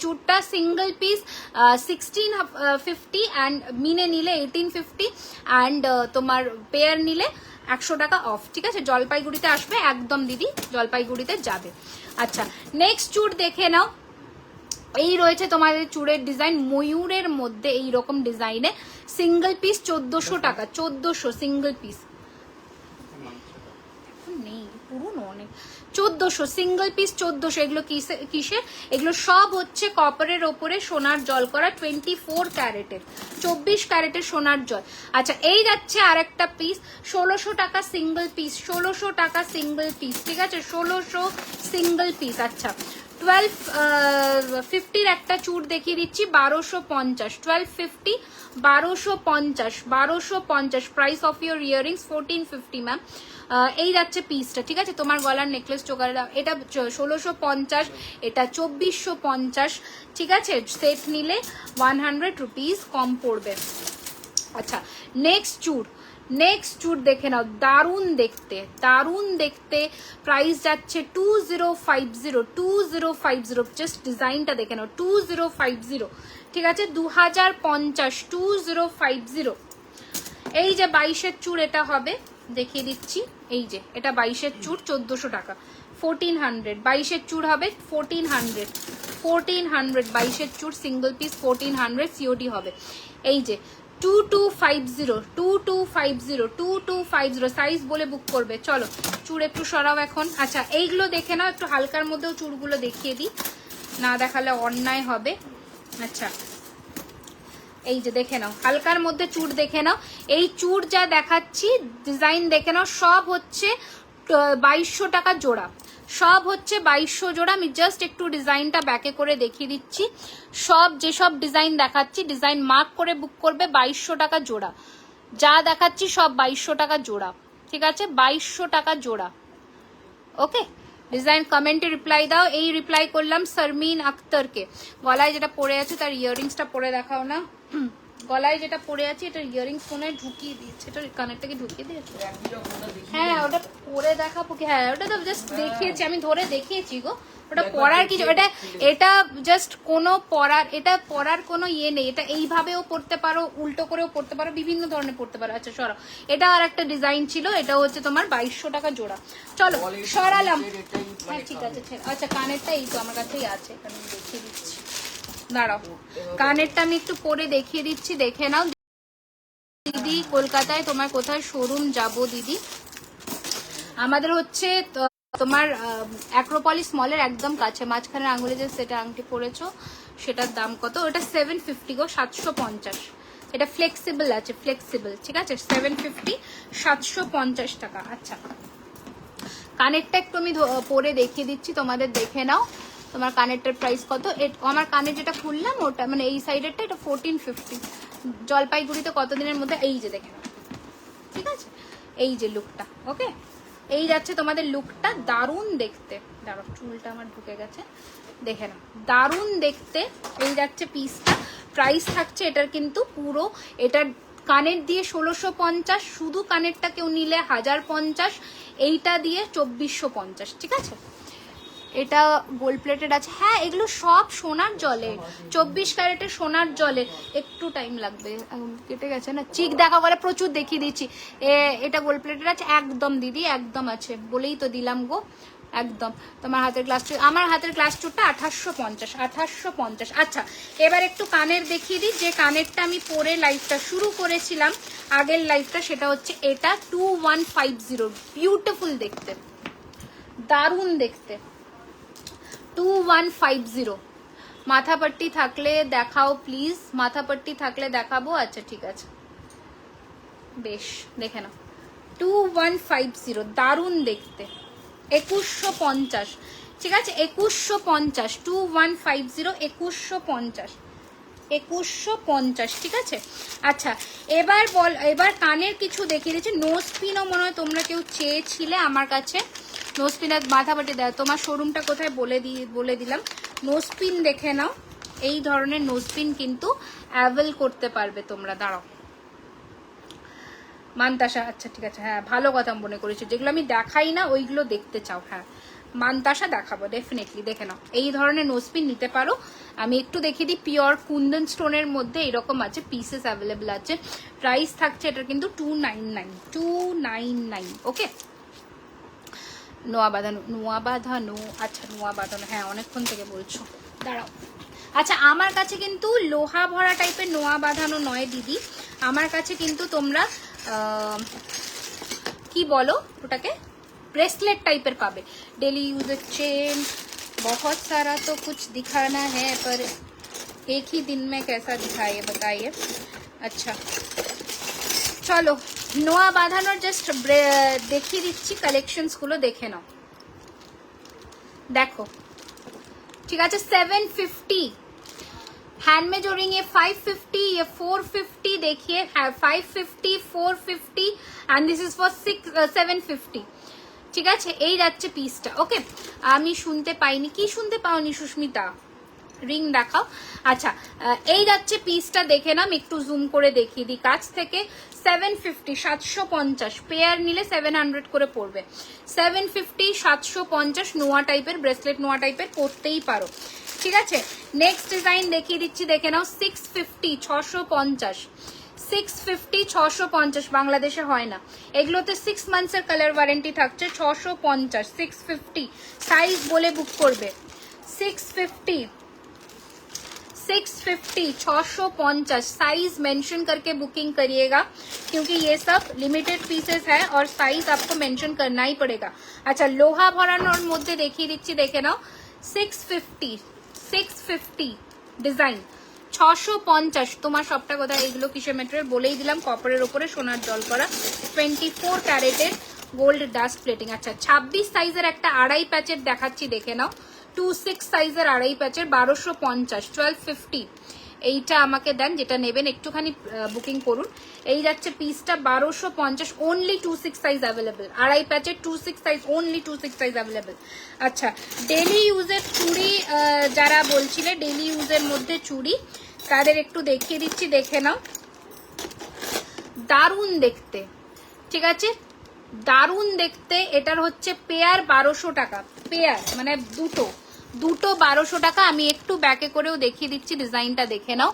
S1: চুড়টা সিঙ্গেল পিস 1650 অ্যান্ড মিনে নিলে 1850 অ্যান্ড তোমার পেয়ার নিলে 100 টাকা অফ, ঠিক আছে। জলপাইগুড়িতে আসবে একদম দিদি, জলপাইগুড়িতে যাবে। আচ্ছা নেক্সট চুড় দেখে নাও, এই রয়েছে তোমাদের চুড়ের ডিজাইন ময়ূরের মধ্যে, এই রকম ডিজাইনে সিঙ্গেল পিস 1400 টাকা, 1400 সিঙ্গেল পিস, নেই পুরনো অনেক, 1400 সিঙ্গেল পিস 1400। এগুলো কিসের? এগুলো সব হচ্ছে কপারের ওপরে সোনার জল করা, 24 ক্যারেটের, 24 ক্যারেটের সোনার জল। আচ্ছা এই যাচ্ছে আর একটা পিস 1600 টাকা সিঙ্গেল পিস, 1600 টাকা সিঙ্গেল পিস, ঠিক আছে 1600 সিঙ্গেল পিস। আচ্ছা 1250 একটা চুড় দেখিয়ে দিচ্ছি 1250, 1250 1250, 1250 price of your earrings 1450 ma'am. এই যাচ্ছে পিসটা, ঠিক আছে। তোমার গলার নেকলেস চোকার এটা 1650, এটা 2450, ঠিক আছে। সেট নিলে 100 রুপিস কম পড়বে। আচ্ছা নেক্সট চুড় দেখে নাও, দারুণ দেখতে, দারুণ দেখতে, প্রাইস যাচ্ছে 2050, জাস্ট ডিজাইনটা দেখে নাও 2050, ঠিক আছে 2050, 2050। এই যে 22-এর চুড় এটা হবে, দেখিয়ে দিচ্ছি, এই যে এটা 22-এর চুড় 1400 টাকা, 1400, 22-এর চুড় হবে 1400, 22-এর চুড় সিঙ্গেল পিস 1400 সিওডি হবে। এই যে 2250 সাইজ বলে বুক করবে। চলো চুড় একটু সরাও এখন। আচ্ছা এইগুলো দেখে নাও, একটু হালকার মধ্যেও চুড়গুলো দেখিয়ে দিই, না দেখালে অন্যায় হবে। আচ্ছা এই যে দেখে নাও, হালকার মধ্যে চুড় দেখে নাও, এই চুড় যা দেখাচ্ছি ডিজাইন দেখে নাও, সব হচ্ছে 2200 টাকা জোড়া, সব হচ্ছে 2200 জোড়া। আমি জাস্ট একটু ডিজাইনটা ব্যাকে করে দেখিয়ে দিচ্ছি, সব যেসব ডিজাইন দেখাচ্ছি ডিজাইন মার্ক করে বুক করবে, 2200 টাকা জোড়া, যা দেখাচ্ছি সব 2200 টাকা জোড়া, ঠিক আছে 2200 টাকা জোড়া। ওকে ডিজাইন কমেন্টে রিপ্লাই দাও। এই রিপ্লাই করলাম শারমিন আক্তারকে। গলায় যেটা পরে আছে তার ইয়াররিংসটা পরে দেখাও না, গলায় যেটা পরে আছে এটার ইয়াররিংস ফোনে ঢুকিয়ে দিয়েছে, এটা কানেরটাকে ঢুকিয়ে দিয়েছে, হ্যাঁ ওটা পরে দেখাবো কি, হ্যাঁ ওটা তো জাস্ট দেখিয়েছি, আমি ধরে দেখিয়েছি গো, ওটা পরার কিছু, এটা জাস্ট কোনো পরার, এটা পরার কোনো ইয়ে নেই, এটা এইভাবেও পড়তে পারো, উল্টো করেও পড়তে পারো, বিভিন্ন ধরনের পড়তে পারো। আচ্ছা সরাও, এটা আর একটা ডিজাইন ছিল, এটা হচ্ছে তোমার 2200 টাকা জোড়া। চলো সরালাম, হ্যাঁ ঠিক আছে। আচ্ছা কানেরটা এই তো আমার কাছেই আছে, এখানে দেখিয়ে দিচ্ছি, দাঁড়াও কানেরটা আমি একটু পরে দেখিয়ে দিচ্ছি, দেখে নাও। দিদি কলকাতায় তোমার কোথায় শোরুম যাব দিদি? আমাদের হচ্ছে তোমার অ্যাক্রোপলিস মলের একদম কাছে, মাঝখানে আঙুলে যে সেটা আংটি পরেছো সেটার দাম কত? ওটা 750 গো, 750। এটা ফ্লেক্সিবল আছে, ফ্লেক্সিবল, ঠিক আছে 750, 750 টাকা। আচ্ছা কানেরটা একটু আমি পরে দেখিয়ে দিচ্ছি তোমাদের, দেখে নাও তোমার কানেরটার প্রাইস কত। আমার কানের যেটা খুললাম ওটা মানে এই সাইডেরটা, এটা 1450, জলপাইগুড়িতে কতদিনের মধ্যে, এই যে দেখে নাও, ঠিক আছে এই যে লুকটা। ওকে এই যাচ্ছে তোমাদের লুকটা, দারুণ দেখতে, দাঁড়াও চুলটা আমার ঢুকে গেছে, দেখে নাও দারুণ দেখতে। এই যাচ্ছে পিসটা, প্রাইস থাকছে এটার কিন্তু পুরো, এটার কানের দিয়ে 1650, শুধু কানেরটা কেউ নিলে 1050, এইটা দিয়ে 2450, ঠিক আছে এটা গোল্ড প্লেটেড আছে। হ্যাঁ এগুলো সব সোনার জলে, 24 ক্যারেটের সোনার জলে। একটু টাইম লাগবে, কেটে গেছে না, চিক দেখা বলে প্রচুর দেখিয়ে দিচ্ছি। এটা গোল্ড প্লেটেড আছে একদম দিদি, একদম আছে বলেই তো দিলাম গো, একদম। তোমার হাতের গ্লাস, আমার হাতের গ্লাস চুটটা 2850, 2850। আচ্ছা এবার একটু কানের দেখিয়ে দিই, যে কানেরটা আমি পরে লাইভটা শুরু করেছিলাম আগের লাইভটা, সেটা হচ্ছে এটা 2150, বিউটিফুল দেখতে, দারুণ দেখতে, 2150। মাথাপট্টি থাকলে দেখাও প্লিজ, মাথাপট্টি থাকলে দেখাবো। আচ্ছা ঠিক আছে, বেশ দেখে নাও, 2150, দারুণ দেখতে, 2150, ঠিক আছে 2150, 2150, 2150, 2150, ঠিক আছে। আচ্ছা এবার এবার কানের কিছু দেখিয়ে দিচ্ছি। নোজ পিনও মনে হয় তোমরা কেউ চেয়েছিলে আমার কাছে, নোজ পিন আর মাথাপাটি দেয়, তোমার শোরুমটা কোথায় বলে দিলাম। নোজ পিন দেখে নাও, এই ধরনের নোজ পিন কিন্তু অ্যাভেল করতে পারবে তোমরা। দাঁড়াও মানতাসা, আচ্ছা ঠিক আছে, হ্যাঁ ভালো কথা মনে করেছো, যেগুলো আমি দেখাই না ওইগুলো দেখতে চাও। হ্যাঁ মানতাসা দেখাবো ডেফিনেটলি, দেখে নাও এই ধরনের নোজপিন নিতে পারো। আমি একটু দেখিয়ে দিই, পিওর কুন্দন স্টোনের মধ্যে এরকম আছে, পিসেস অ্যাভেলেবল আছে। প্রাইস থাকছে এটার কিন্তু 299, 299। ওকে নোয়া বাঁধানো, আচ্ছা নোয়া বাঁধানো, হ্যাঁ অনেকক্ষণ থেকে বলছো, দাঁড়াও। আচ্ছা আমার কাছে কিন্তু লোহা ভরা টাইপের নোয়া বাঁধানো নয় দিদি, আমার কাছে কিন্তু তোমরা কি বলো ওটাকে, ब्रेसलेट टाइपर पाबे। डेली यूज चेन बहुत सारा तो कुछ दिखाना है, पर एक ही दिन में कैसा दिखाइए बताइए। अच्छा चलो নোয়া বাঁধানোর জাস্ট দেখিয়ে দিচ্ছি, কালেকশনস গুলো দেখে নাও, দেখো ঠিক আছে। 750 हैंड में जोड़ेंगे, 550, ये 450 देखिए, 550, 450 एंड दिस इज फॉर 750, ঠিক আছে। এই যাচ্ছে পিসটা। ওকে আমি শুনতে পাইনি, কি শুনতে পাওনি সুস্মিতা, রিং দেখাও। আচ্ছা এই যাচ্ছে পিসটা, দেখে নাম, একটু জুম করে দেখিয়ে দিই কাছ থেকে। 750, 750, পেয়ার নিলে 700 করে পড়বে। 750, 750 নোয়া টাইপের ব্রেসলেট, নোয়া টাইপের পরতেই পারো, ঠিক আছে। নেক্সট ডিজাইন দেখিয়ে দিচ্ছি, দেখে নাও। 650, 650, 650, 650 বাংলাদেশে হয় না এগুলোতে, 6 মান্থসের কালার ওয়ারেন্টি থাকছে। 650, 650 সাইজ বলে বুক করবে। 650, 650, 650 साइज मेंशन करके बुकिंग करिएगा, क्योंकि ये सब लिमिटेड पीसेस है और साइज आपको मेंशन करना ही पड़ेगा। अच्छा लोहा भरानोर मध्य देखिए दिच्छी, देखे नाओ। 650, 650 ডিজাইন, 650। তোমার সবটা কথা, এগুলো কিসের মেটেরিয়াল বলেই দিলাম, কপারের উপরে সোনার জল করা, 24 ক্যারেটের গোল্ড ডাস্ট প্লেটিং। আচ্ছা 26 সাইজের একটা আড়াই প্যাচের দেখাচ্ছি, দেখে নাও। 26 সাইজের আড়াই প্যাচের 1250, 1250। এইটা আমাকে দেন, যেটা নেবেন একটুখানি বুকিং করুন। এই যাচ্ছে পিসটা 1250, অনলি 26 সাইজ অ্যাভেলেবেল, আড়াই প্যাচের 26 সাইজ, অনলি 26 সাইজ অ্যাভেলেবেল। আচ্ছা ডেলি ইউজের চুড়ি যারা বলছিলে, ডেলি ইউজের মধ্যে চুড়ি, তাদের একটু দেখিয়ে দিচ্ছি, দেখে নাও। দারুণ দেখতে, ঠিক আছে দারুণ দেখতে। এটার হচ্ছে পেয়ার 1200 টাকা, পেয়ার মানে দুটো 1200 টাকা। আমি একটু ব্যাকে করেও দেখিয়ে দিচ্ছি, ডিজাইনটা দেখে নাও।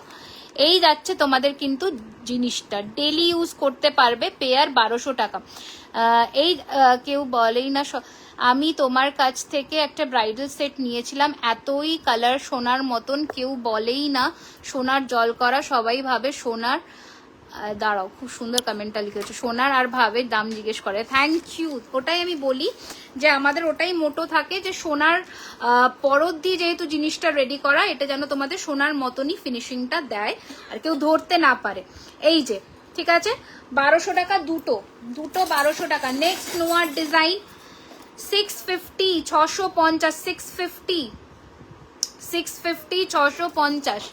S1: এই যাচ্ছে তোমাদের কিন্তু জিনিসটা, ডেলি ইউজ করতে পারবে, পেয়ার 1200 টাকা। এই কেউ বলেই না, আমি তোমার কাছ থেকে একটা ব্রাইডাল সেট নিয়েছিলাম, এতই কালার সোনার মতন, কেউ বলেই না সোনার জল করা, সবাই ভাবে সোনার। দাঁড়াও খুব সুন্দর কমেন্টটা লিখেছো, সোনার আর ভাবে দাম জিজ্ঞেস করে। Thank you. ওটাই আমি বলি যে আমাদের ওটাই মোটো থাকে, যে সোনার পরত দিয়ে যেহেতু জিনিসটা রেডি করা, এটা যেন তোমাদের সোনার মতনই ফিনিশিংটা দেয় আর কেউ ধরতে না পারে। এই যে ঠিক আছে 1200 টাকা দুটো 1200 টাকা। নেক্সট নোয়ার ডিজাইন 650, 650, 650, 650, 650,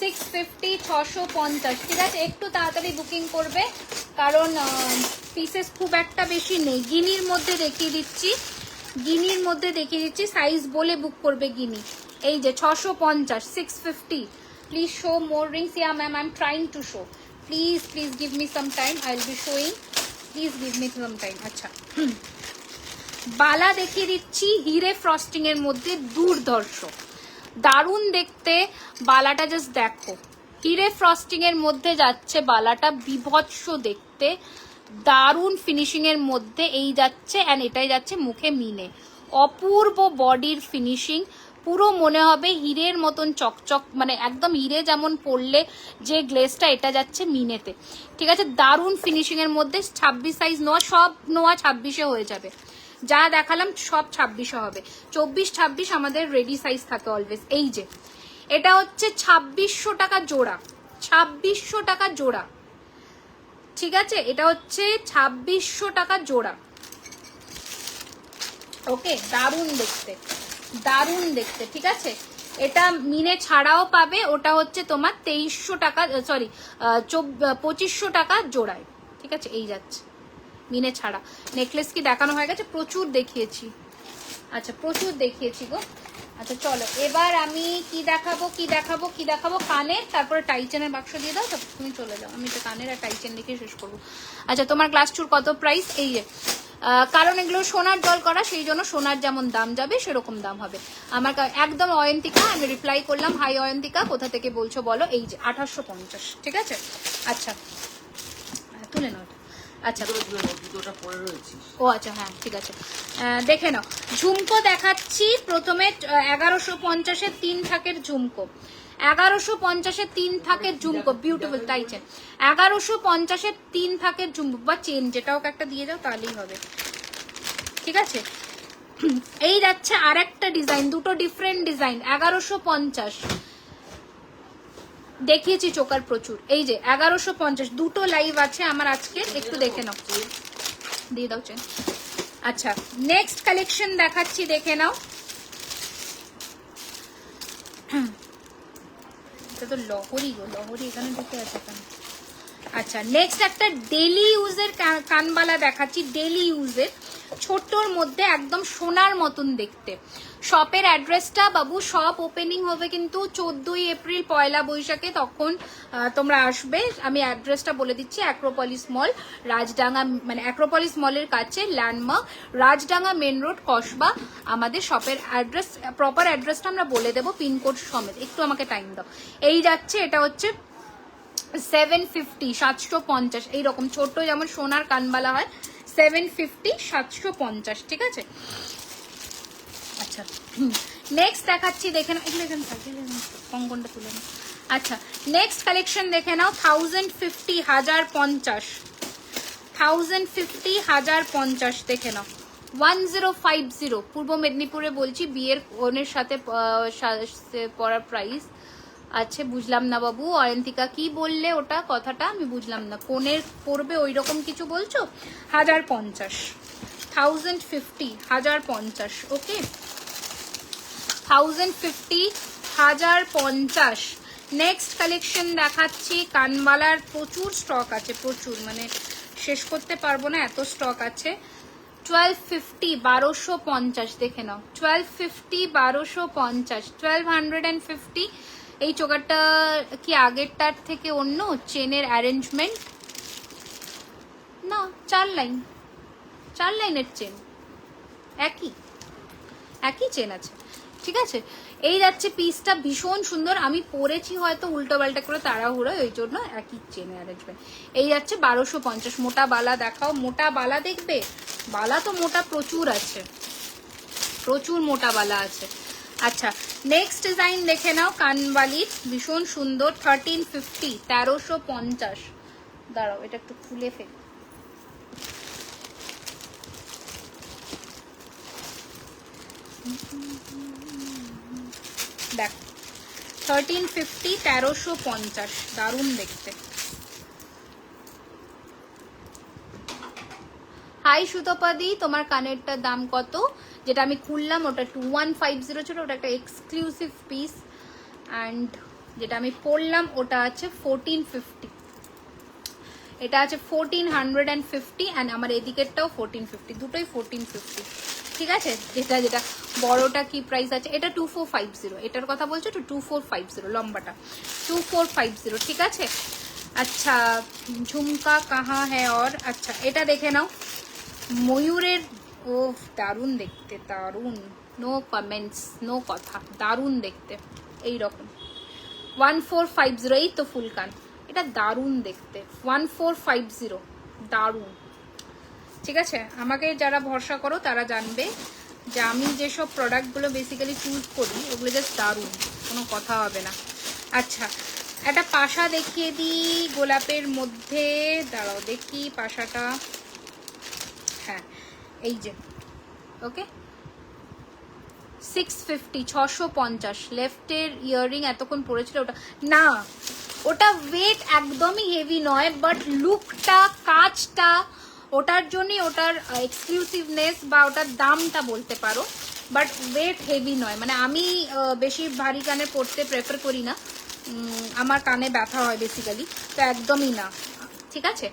S1: 650, 650, ঠিক আছে। একটু তাড়াতাড়ি বুকিং করবে, কারণ পিসেস খুব একটা বেশি নেই। গিনির মধ্যে দেখিয়ে দিচ্ছি, গিনির মধ্যে দেখিয়ে দিচ্ছি, সাইজ বলে বুক করবে গিনি। এই যে 650, 650। Please show more Rings. Yeah ma'am I am trying to show, please please give me some time, I will be showing, please give me some time. আচ্ছা বালা দেখিয়ে দিচ্ছি হিরে ফ্রস্টিং এর মধ্যে, দুর্ধর্ষ দারুণ দেখতে বালাটা, জাস্ট দেখো হিরে ফ্রস্টিং এর মধ্যে যাচ্ছে বালাটা, বিভৎস দেখতে, দারুণ ফিনিশিং এর মধ্যে এই যাচ্ছে, অ্যান্ড এটাই যাচ্ছে মুখে মিনে, অপূর্ব বডির ফিনিশিং, পুরো মনে হবে হিরের মতন চকচক, মানে একদম হিরে যেমন পড়লে যে গ্লেজটা, এটা যাচ্ছে মিনেতে, ঠিক আছে। দারুণ ফিনিশিং এর মধ্যে 26 সাইজ নোয়া, সব নোয়া 26-এ হয়ে যাবে, যা দেখালাম সব 26-এ হবে, 24-26 আমাদের রেডি সাইজ থাকে অলওয়েজ। এই যে এটা হচ্ছে 2600 টাকা জোড়া, 2600 টাকা জোড়া, ঠিক আছে, এটা হচ্ছে 2600 টাকা জোড়া। ওকে, দারুণ দেখতে, দারুণ দেখতে, ঠিক আছে। এটা মিনে ছাড়াও পাবে, ওটা হচ্ছে তোমার 2300 টাকা, সরি 2500 টাকা জোড়ায়, ঠিক আছে। এই যাচ্ছে মিনে ছাড়া। নেকলেস কি দেখানো হয়ে গেছে? প্রচুর দেখিয়েছি, আচ্ছা প্রচুর দেখিয়েছি গো। আচ্ছা চলো এবার আমি কি দেখাবো, কি দেখাবো, কি দেখাবো, কানের, তারপরে টাইচেনের বাক্স দিয়ে দাও, তারপর তুমি চলে যাও, আমি তো কানের আর টাইচেন দেখে শেষ করবো। আচ্ছা তোমার গ্লাস চুর কত প্রাইস? এই যে কারণ এগুলো সোনার জল করা, সেই জন্য সোনার যেমন দাম যাবে সেরকম দাম হবে। আমার একদম অয়ন্তিকা, আমি রিপ্লাই করলাম, হাই অয়ন্তিকা, কোথা থেকে বলছো বলো। এই যে 1850, ঠিক আছে। আচ্ছা তুলে নাও, আচ্ছা ও আচ্ছা হ্যাঁ ঠিক আছে, দেখে নাও। ঝুমকো দেখাচ্ছি প্রথমে, 1150-এর 3 থাকের ঝুমকো, 1150-এর 3 থাকের ঝুমকো, বিউটিফুল টাইচেন, 1150-এর 3 থাকের ঝুমকো বা চেন, যেটা হোক একটা দিয়ে যাও তাহলেই হবে, ঠিক আছে। এই যাচ্ছে আর একটা ডিজাইন, দুটো ডিফারেন্ট ডিজাইন, 1150 দেখিয়েছি চোকার প্রচুর। এই যে 1150, দুটো লাইভ আছে আমার আজকে, একটু দেখে নাও, দিয়ে দাও চেন। আচ্ছা নেক্সট কালেকশন দেখাচ্ছি, দেখে নাও। এটা তো লহরি গো, লহরি এখানে ঢুকে আছে এখানে। আচ্ছা নেক্সট একটা ডেলি ইউজের কানবালা দেখাচ্ছি, ডেলি ইউজের, ছোট্টর মধ্যে একদম সোনার মতন দেখতে। শপের অ্যাড্রেসটা বাবু, শপ ওপেনিং হবে কিন্তু 14ই এপ্রিল, পয়লা বৈশাখে, তখন তোমরা আসবে। আমি অ্যাড্রেসটা বলে দিচ্ছি, অ্যাক্রোপলিস মল, রাজডাঙ্গা, মানে অ্যাক্রোপলিস মলের কাছে landmark, Rajdanga main road, Kasba. আমাদের শপের অ্যাড্রেস, প্রপার অ্যাড্রেসটা আমরা বলে দেবো পিনকোড সমেত, একটু আমাকে টাইম দাও। এই যাচ্ছে, এটা হচ্ছে 750, 750, এইরকম ছোট যেমন সোনার কানবালা হয়, 750, 750, ঠিক আছে। আচ্ছা নেক্সট দেখাচ্ছি, দেখে নাও, এগুলো এখানে থাকে, কঙ্কনটা তুলে নাও। আচ্ছা নেক্সট কালেকশন দেখে নাও, 1050, 1050, 1050, 1050, দেখে নাও। 1050 পূর্ব মেদিনীপুরে বলছি, বিয়ের কনের সাথে পড়ার প্রাইস আছে, বুঝলাম না বাবু। অয়ন্তিকা কি বললে ওটা, কথাটা আমি বুঝলাম না, কোনের পড়বে ওই রকম কিছু বলছো? 1050, 1050, 1050, ওকে 1050, 1050। নেক্সট কালেকশন দেখাচ্ছি, কানবালার প্রচুর স্টক আছে, প্রচুর, মানে শেষ করতে পারবো না, এত স্টক আছে। 1250, 1250, দেখে নাও, 1250, 1250, 1250। এই চোকারটা কি আগেরটার থেকে অন্য? চেনের অ্যারেঞ্জমেন্ট না, 4 লাইন, 4 লাইনের চেন, একই চেন আছে, ঠিক আছে। এই যাচ্ছে পিসটা, ভীষণ সুন্দর, আমি পরেছি হয়তো উল্টো পাল্টা করে তাড়াহুড়ো, ওই জন্য একই চেনের অ্যারেঞ্জমেন্ট। এই যাচ্ছে 1250। মোটা বালা দেখাও, মোটা বালা দেখবে, বালা তো মোটা প্রচুর আছে, প্রচুর মোটা বালা আছে। আচ্ছা নেক্সট ডিজাইন দেখে নাও, কানবালির, ভীষণ সুন্দর, 1350, 1350। দাঁড়াও এটা একটু খুলে ফেল, দেখ 1350, 1350, দারুণ দেখতে। হাই সুতপাদি, তোমার কানেরটার দাম কত? যেটা আমি খুললাম ওটা 2150 ছিল, ওটা একটা এক্সক্লুসিভ পিস, অ্যান্ড যেটা আমি পরলাম ওটা আছে 1450, এটা আছে 1450, অ্যান্ড আমার এদিকেরটাও 1450, দুটোই 1450, ঠিক আছে। যেটা বড়টা কি প্রাইস আছে, এটা 2450, এটার কথা বলছো তো, 2450 লম্বাটা, 2450, ঠিক আছে। আচ্ছা ঝুমকা কাহা হ্যাঁ, অর আচ্ছা এটা দেখে নাও, ময়ূরের ও দারুণ দেখতে, দারুণ, নো কমেন্টস, নো কথা, দারুণ দেখতে এইরকম। 1450, এই তো ফুল কান, এটা দারুণ দেখতে। 1450, দারুণ। ঠিক আছে, আমাকে যারা ভরসা করো তারা জানবে যে আমি যেসব প্রোডাক্টগুলো বেসিক্যালি চুজ করি ওগুলো জাস্ট দারুণ, কোনো কথা হবে না। আচ্ছা, একটা পাশা দেখিয়ে দিই গোলাপের মধ্যে, দাঁড়াও দেখি পাশাটা। হ্যাঁ এই যে, ওকে 650, 650। লেফটের ইয়াররিং এতক্ষণ পড়েছিল ওটা না, ওটা ওয়েট একদমই হেভি নয়, বাট লুকটা, কাজটা, ওটার জন্যই ওটার এক্সক্লুসিভনেস বা ওটার দামটা বলতে পারো, বাট ওয়েট হেভি নয়। মানে আমি বেশি ভারী কানে পড়তে প্রেফার করি না, আমার কানে ব্যথা হয় বেসিক্যালি, তো একদমই না। ঠিক আছে,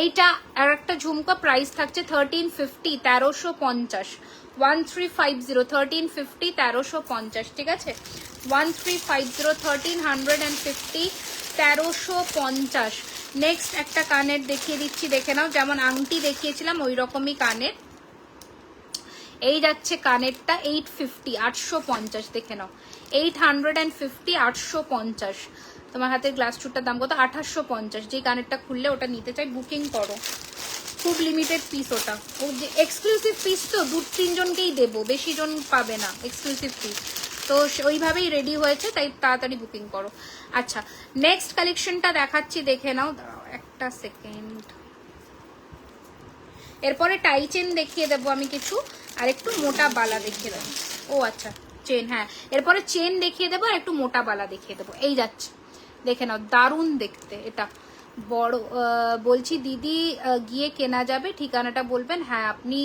S1: এইটা আর একটা ঝুমকা প্রাইস থাকছে 1350, 1350। 1350, 1350, 1350। ঠিক আছে, 1350, 1350, 1350। নেক্সট একটা কানের দেখিয়ে দিচ্ছি, দেখে নাও। যেমন আংটি দেখিয়েছিলাম ওই রকমই কানের, এই যাচ্ছে কানেরটা 850, 850। দেখে নাও 850, 850। তোমার হাতের গ্লাস চুটটার দাম কত? 2850। যে কানেরটা খুললে ওটা নিতে চাই, বুকিং করো। খুব লিমিটেড পিস ওটা, ও যে এক্সক্লুসিভ পিস, তো 2-3 জনকেই দেবো, বেশি জন পাবে না এক্সক্লুসিভ পিস, তো ওইভাবেই রেডি হয়েছে, তাই তাড়াতাড়ি বুকিং করো। আচ্ছা, নেক্সট কালেকশনটা দেখাচ্ছি, দেখে নাও। দাঁড়াও একটা সেকেন্ড। এরপরে টাই চেন দেখিয়ে দেবো আমি কিছু, আর একটু মোটা বালা দেখিয়ে দেবো। ও আচ্ছা, চেন, হ্যাঁ এরপরে চেন দেখিয়ে দেবো আর একটু মোটা বালা দেখিয়ে দেবো। এই যাচ্ছে, দেখে নাও, দারুণ দেখতে। এটা বড়, বলছি দিদি গিয়ে কেনা যাবে, ঠিকানাটা বলবেন? হ্যাঁ আপনি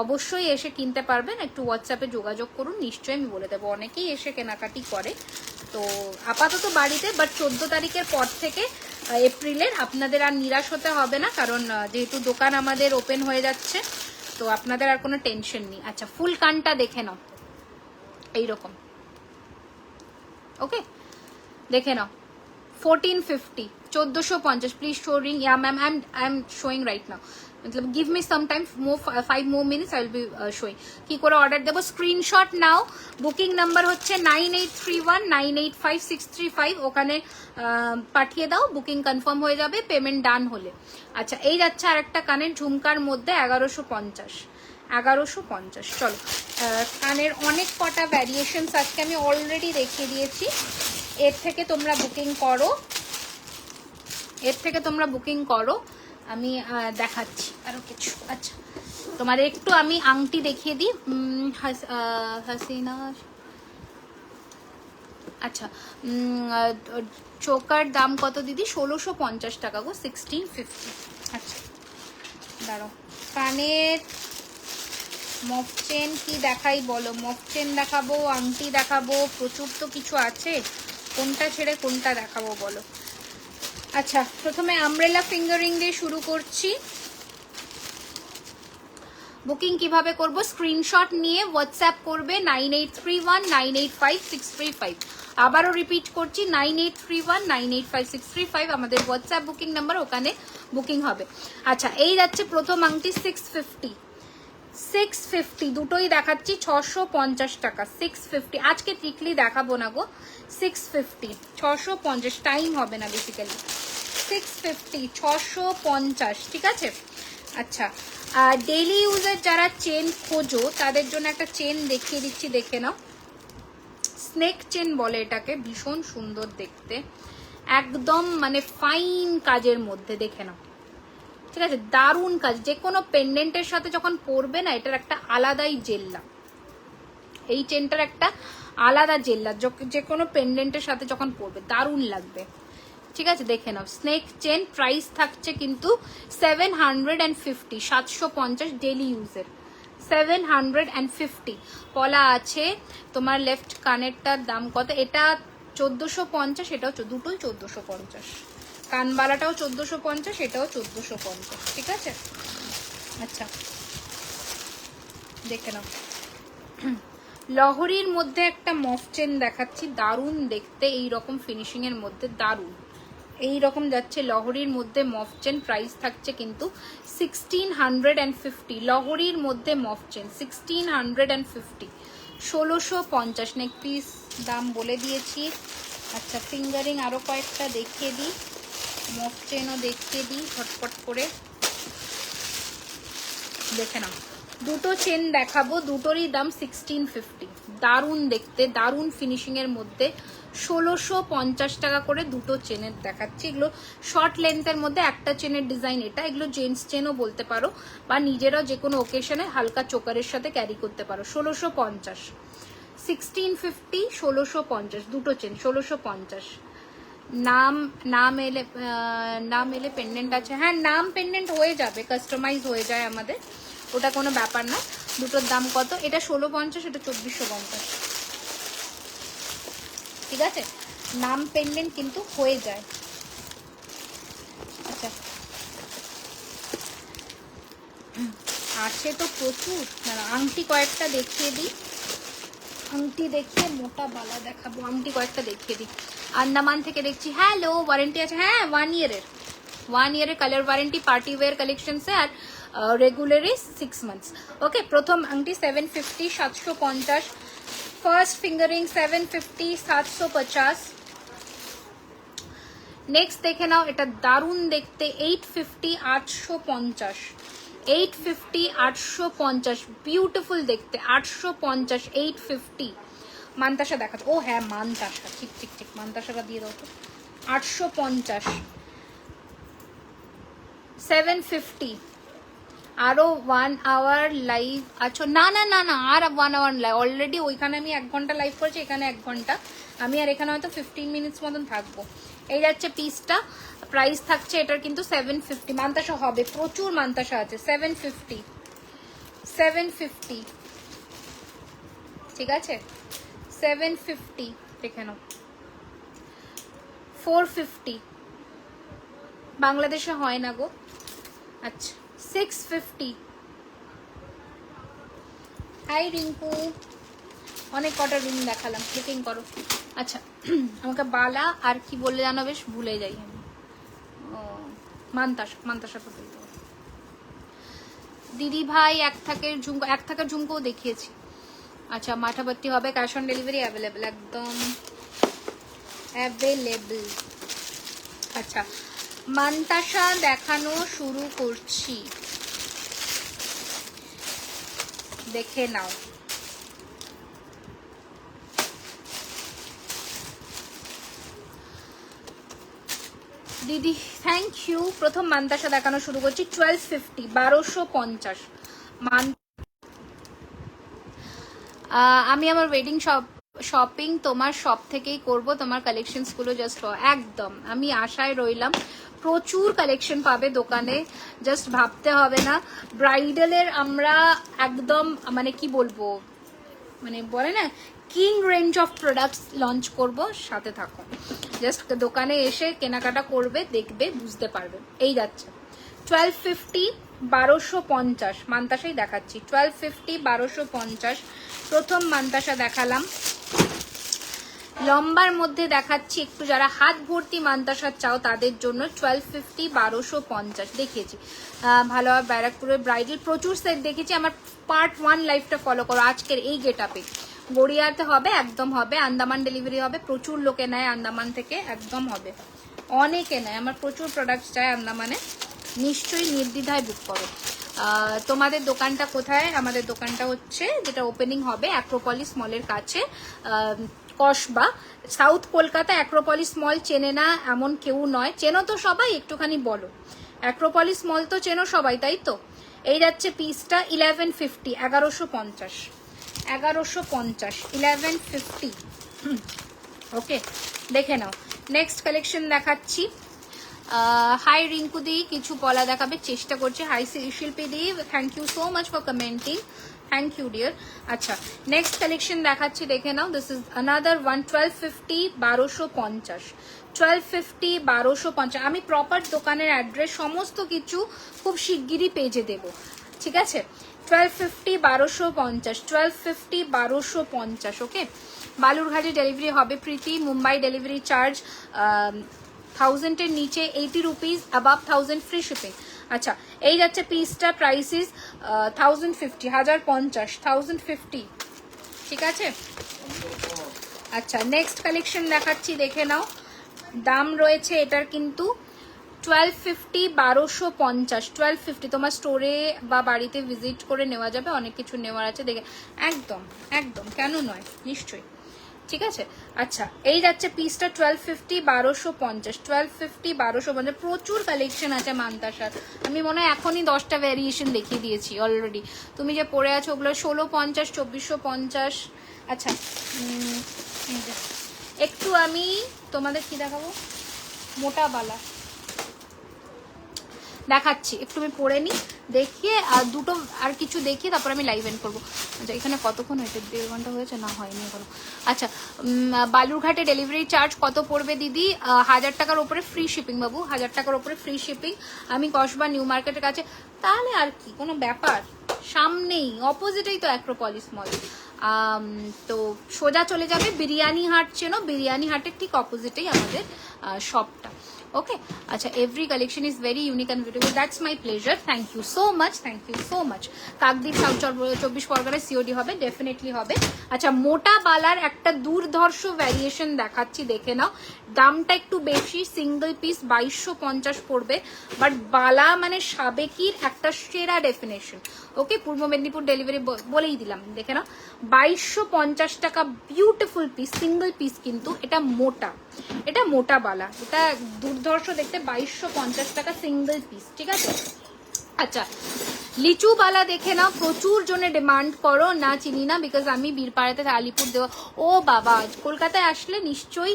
S1: অবশ্যই এসে কিনতে পারবেন, একটু হোয়াটসঅ্যাপে যোগাযোগ করুন, নিশ্চয়ই আমি বলে দেবো। অনেকেই এসে কেনাকাটি করে, তো আপাতত বাড়িতে, বাট 14 তারিখের পর থেকে এপ্রিলের আপনাদের আর নিরাশ হতে হবে না, কারণ যেহেতু দোকান আমাদের ওপেন হয়ে যাচ্ছে, তো আপনাদের আর কোনো টেনশন নেই। আচ্ছা, ফুল কানটা দেখে নাও এইরকম, ওকে দেখে নাও 1450, 1450। Please show ring. Ya ma'am, I am showing right now, मतलब give me some time, 5 more minutes, I will be showing। কি করে অর্ডার দেবো? স্ক্রিনশট নাও। বুকিং নাম্বার হচ্ছে 9831 985635, ওখানে পাঠিয়ে দাও, বুকিং কনফার্ম হয়ে যাবে পেমেন্ট ডান হলে। আচ্ছা, এই যাচ্ছে আর একটা কানের ঝুমকার মধ্যে 1150, 1150। চলো, কানের অনেক কটা ভ্যারিয়েশনস আজকে আমি অলরেডি দেখিয়ে দিয়েছি, এর থেকে তোমরা বুকিং করো, এর থেকে তোমরা বুকিং করো। আমি দেখাচ্ছি আরো কিছু। আচ্ছা, তোমাদের একটু আমি আংটি দেখিয়ে দিই। হাসিনা, আচ্ছা চোকার দাম কত দিদি? 1650 টাকা গো, 1650। আচ্ছা দাঁড়াও, কানের মফ চেন কি দেখাই বলো? মফ চেন দেখাবো, আংটি দেখাবো, প্রচুর তো কিছু আছে, কোনটা ছেড়ে কোনটা দেখাবো বলো? আচ্ছা, প্রথমে আমব্রেলা ফিঙ্গারিং দিয়ে শুরু করছি। বুকিং কিভাবে করব? স্ক্রিনশট নিয়ে হোয়াটসঅ্যাপ করবে 9831 985635। আবারও রিপিট করছি, 9831 985635 আমাদের হোয়াটসঅ্যাপ বুকিং নাম্বার, ওখানে বুকিং হবে। আচ্ছা, এই যাচ্ছে প্রথম আংটি 650, 650 দুটোই দেখাচ্ছি 650 টাকা, 650। আজকে টিকলি দেখাবো না গো, 650, 650, টাইম হবে না বেসিক্যালি। 650, 650, ঠিক আছে। আচ্ছা, ডেইলি ইউজের যারা চেন খোঁজো তাদের জন্য একটা চেন দেখিয়ে দিচ্ছি, দেখে নাও। স্নেক চেন বলে এটাকে, ভীষণ সুন্দর দেখতে, একদম মানে ফাইন কাজের মধ্যে, দেখে নাও। ঠিক আছে, দারুণ কাজ, যে কোনো পেন্ডেন্টের সাথে যখন পরবে না, এটার একটা আলাদাই জেল্লা, এই চেনটার একটা আলাদা জেল্লা, যে কোনো পেন্ডেন্টের সাথে যখন পরবে দারুণ লাগবে। ঠিক আছে, দেখে নাও। স্নেক চেন, প্রাইস থাকছে কিন্তু 750, 750 ডেলি ইউজের, 750। পলা আছে তোমার লেফট কানেরটার দাম কত? এটা 1450, এটাও দুটোই 1450। কানবালাটাও 1450, এটাও 1450। ঠিক আছে, আচ্ছা দেখে নাও। লহরির মধ্যে একটা মফ চেন দেখাচ্ছি, দারুণ দেখতে, এইরকম ফিনিশিং এর মধ্যে, দারুণ। এই রকম যাচ্ছে লহরির মধ্যে মফ চেন, প্রাইস থাকছে কিন্তু 1650। লহরির মধ্যে মফ চেন 1650, 1650 নেক পিস দাম বলে দিয়েছি। আচ্ছা ফিঙ্গারিং আরো কয়েকটা দেখিয়ে দিই, মফ চেনও দেখিয়ে দিই ঝটপট করে, দেখে নাও। দুটো চেন দেখাবো, দুটোরই দাম 1650। দারুণ দেখতে, দারুণ ফিনিশিং এর মধ্যে 1650 টাকা করে দুটো চেনের দেখাচ্ছি। এগুলো শর্ট লেন্থের মধ্যে একটা চেনের ডিজাইন এটা, এগুলো জেন্টস চেনও বলতে পারো বা নিজেরাও যে কোনো ওকেশনে হালকা চোকারের সাথে ক্যারি করতে পারো। 1650, 1650, 1650 দুটো চেন 1650। নাম এলে পেন্ডেন্ট আছে, হ্যাঁ নাম পেন্ডেন্ট হয়ে যাবে, কাস্টমাইজ হয়ে যায় আমাদের, ওটা কোনো ব্যাপার না। দুটোর দাম কত? এটা 1650, এটা 2450, ঠিক আছে? নাম পেন্ডেন্ট কিন্তু হয়ে যায়। আচ্ছা আছে তো প্রচুর, আংটি কয়েকটা দেখিয়ে দিই, আংটি দেখিয়ে মোটা বালা দেখাবো, আংটি কয়েকটা দেখিয়ে দিই। আন্দামান থেকে দেখছি, হ্যালো ওয়ারেন্টি আছে, হ্যাঁ 1 ইয়ারের colour warranty party wear collection সে, আর রেগুলারে 6 মান্থস। ওকে প্রথম আংটি 750, 750, ফার্স্ট ফিঙ্গারিং 750, 750। নেক্সট দেখে নাও, এটা দারুণ দেখতে, 850, 850, 850, 850, বিউটিফুল দেখতে, 850, 850। মান্তাসা দেখাতো, ও হ্যাঁ মান্তাসা, ঠিক ঠিক ঠিক, মান্তাসাটা দিয়ে দাও তো। 850, 750। আরো 1 আওয়ার লাইভ আছো? না না না না, আর 1 আওয়ার লাইভ অলরেডি, ওইখানে আমি 1 ঘন্টা লাইভ করেছি, এখানে 1 ঘন্টা, আমি আর এখানে হয়তো 15 মিনিটস মতন থাকবো। এই যাচ্ছে পিসটা, প্রাইস থাকছে এটার কিন্তু 750। মান্তাসা হবে, প্রচুর মান্তাসা আছে। 750, 750, ঠিক আছে 750, দেখে নাও। 450, বাংলাদেশে হয় না গো। আচ্ছা 650। হাই রিঙ্কু, অনেক কটা রিং দেখালাম, ক্লিকিং করো। আচ্ছা আমাকে বালা আর কি বললে জানো, বেশ ভুলে যাই আমি। ও মান্তাসা তো বলতে দিদি ভাই, এক থাকের ঝুমকোও দেখিয়েছি। আচ্ছা মাঠাপত্তি হবে, ক্যাশ অন ডেলিভারি অ্যাভেলেবেল, একদম অ্যাভেলেবেল। আচ্ছা মান্তাসা দেখানো শুরু করছি, দেখে নাও। দিদি থ্যাংক ইউ। প্রথম মান্তাসা দেখানো শুরু করছি, 1250, 1250। আমি আমার ওয়েডিং শপিং তোমার শপ থেকেই করব, তোমার কালেকশনস গুলো জাস্ট একদম আমি আশায় রইলাম। প্রচুর কালেকশন পাবে দোকানে, জাস্ট ভাবতে হবে না। ব্রাইডালের আমরা একদম মানে কি বলবো, মানে বলে না king range of products launch করব, সাথে থাকো। জাস্ট দোকানে এসে কেনাকাটা করবে, দেখবে, বুঝতে পারবে। এই যাচ্ছে 1250, 1250 মান্তাসাই দেখাচ্ছি। 1250, 1250 প্রথম মান্তাসা দেখালাম। লম্বার মধ্যে দেখাচ্ছি একটু, যারা হাত ভর্তি মান্তাসা চাও তাদের জন্য 1250, 1250 দেখিয়েছি। ভালোভাবে ব্যারাকপুরের ব্রাইডাল প্রচুর সেট দেখেছি। আমার পার্ট 1 লাইফটা ফলো করো আজকের এই গেট আপে। গড়িয়াতে হবে, একদম হবে। আন্দামান ডেলিভারি হবে, প্রচুর লোকে নেয় আন্দামান থেকে, একদম হবে, অনেকে নেয়। আমার প্রচুর প্রোডাক্টস চাই আন্দামানে, নিশ্চয়ই নির্দ্বিধায় বুক করো। তোমাদের দোকানটা কোথায়? আমাদের দোকানটা হচ্ছে, যেটা ওপেনিং হবে অ্যাক্রোপলিস মলের কাছে, কসবা, সাউথ কলকাতা। অ্যাক্রোপলিস মল চেনে না এমন কেউ নয়, চেনো তো সবাই, একটুখানি বলো। অ্যাক্রোপলিস মল তো চেনো সবাই, তাই তো? এই যাচ্ছে পিসটা 1150, 1150, 1150, 1150। ওকে দেখে নাও। নেক্সট কালেকশন দেখাচ্ছি। হাই রিঙ্কু দি, কিছু পলা দেখাবে চেষ্টা করছে। হাই শিল্পী দি, thank you so much for commenting, thank you dear. আচ্ছা নেক্সট কালেকশন দেখাচ্ছি, দেখে নাও। This is another one, 1250, 1250, 1250, 1250। আমি প্রপার দোকানের অ্যাড্রেস সমস্ত কিছু খুব শিগগিরই পেজে দেব, ঠিক আছে? 1250, 1250, 1250, 1250। ওকে বালুরঘাটে ডেলিভারি হবে প্রীতি, মুম্বাই ডেলিভারি চার্জ 1000-এর নিচে 80 রুপিস, অ্যাবাভ 1000 ফ্রি শিপিং। আচ্ছা, এই যাচ্ছে পিসটা, প্রাইস ইজ 1050, 1050, 1050, ঠিক আছে। আচ্ছা, নেক্সট কালেকশন দেখাচ্ছি, দেখে নাও। দাম রয়েছে এটার কিন্তু 1250, 1250, 1250। তোমার স্টোরে বা বাড়িতে ভিজিট করে নেওয়া যাবে, অনেক কিছু নেওয়ার আছে দেখে। একদম একদম, কেন নয়, নিশ্চয়ই, ঠিক আছে। আচ্ছা, এই যাচ্ছে পিসটা 1250, 1250, 1250, 1250। প্রচুর কালেকশন আছে মান্তাসার। আমি মনে হয় এখনই 10টা ভ্যারিয়েশন দেখিয়ে দিয়েছি অলরেডি। তুমি যে পরে আছো ওগুলো 1650, 2450। আচ্ছা, একটু আমি তোমাদের কি দেখাবো, মোটা বালা দেখাচ্ছি, একটু আমি পরে নিই, দেখিয়ে আর দুটো আর কিছু দেখিয়ে তারপর আমি লাইভ এন্ড করবো। আচ্ছা, এখানে কতক্ষণ হয়েছে? 1.5 ঘন্টা হয়েছে না, হয়নি এখনো। আচ্ছা, বালুরঘাটে ডেলিভারি চার্জ কত পড়বে দিদি? 1000 টাকার উপরে ফ্রি শিপিং বাবু, 1000 টাকার উপরে ফ্রি শিপিং। আমি কসবা নিউ মার্কেটের কাছে, তাহলে আর কি কোনো ব্যাপার, সামনেই অপোজিটেই তো অ্যাক্রোপলিস মল। তো সোজা চলে যাবে বিরিয়ানি হাট, চেনো? বিরিয়ানি হাটের ঠিক অপোজিটেই আমাদের শপটা। ওকে, আচ্ছা, every collection is very unique and beautiful, that's my pleasure, thank you so much, thank you so much. Kakdwip South 24 পরগনায় সিওডি হবে, ডেফিনেটলি হবে। আচ্ছা, মোটা বালার একটা দুর্ধর্ষ ভ্যারিয়েশন দেখাচ্ছি, দেখে নাও। দামটা একটু বেশি, সিঙ্গেল পিস 2250 পড়বে, বাট বালা মানে সাবেকির একটা সেরা ডেফিনেশন। ওকে, পূর্ব মেদিনীপুর ডেলিভারি বলেই দিলাম, দেখে নাও। 2250 টাকা, বিউটিফুল পিস, সিঙ্গেল পিস কিন্তু, এটা মোটা, এটা মোটা বালা, এটা দুর্ধর্ষ দেখতে। 2250 টাকা সিঙ্গেল পিস, ঠিক আছে। আচ্ছা, লিচু বালা দেখে নাও, প্রচুর জনে ডিমান্ড করো, না চিনি না, বিকজ আমি বীরপাড়াতে আলিপুর দেওয়া। ও বাবা, কলকাতায় আসলে নিশ্চয়ই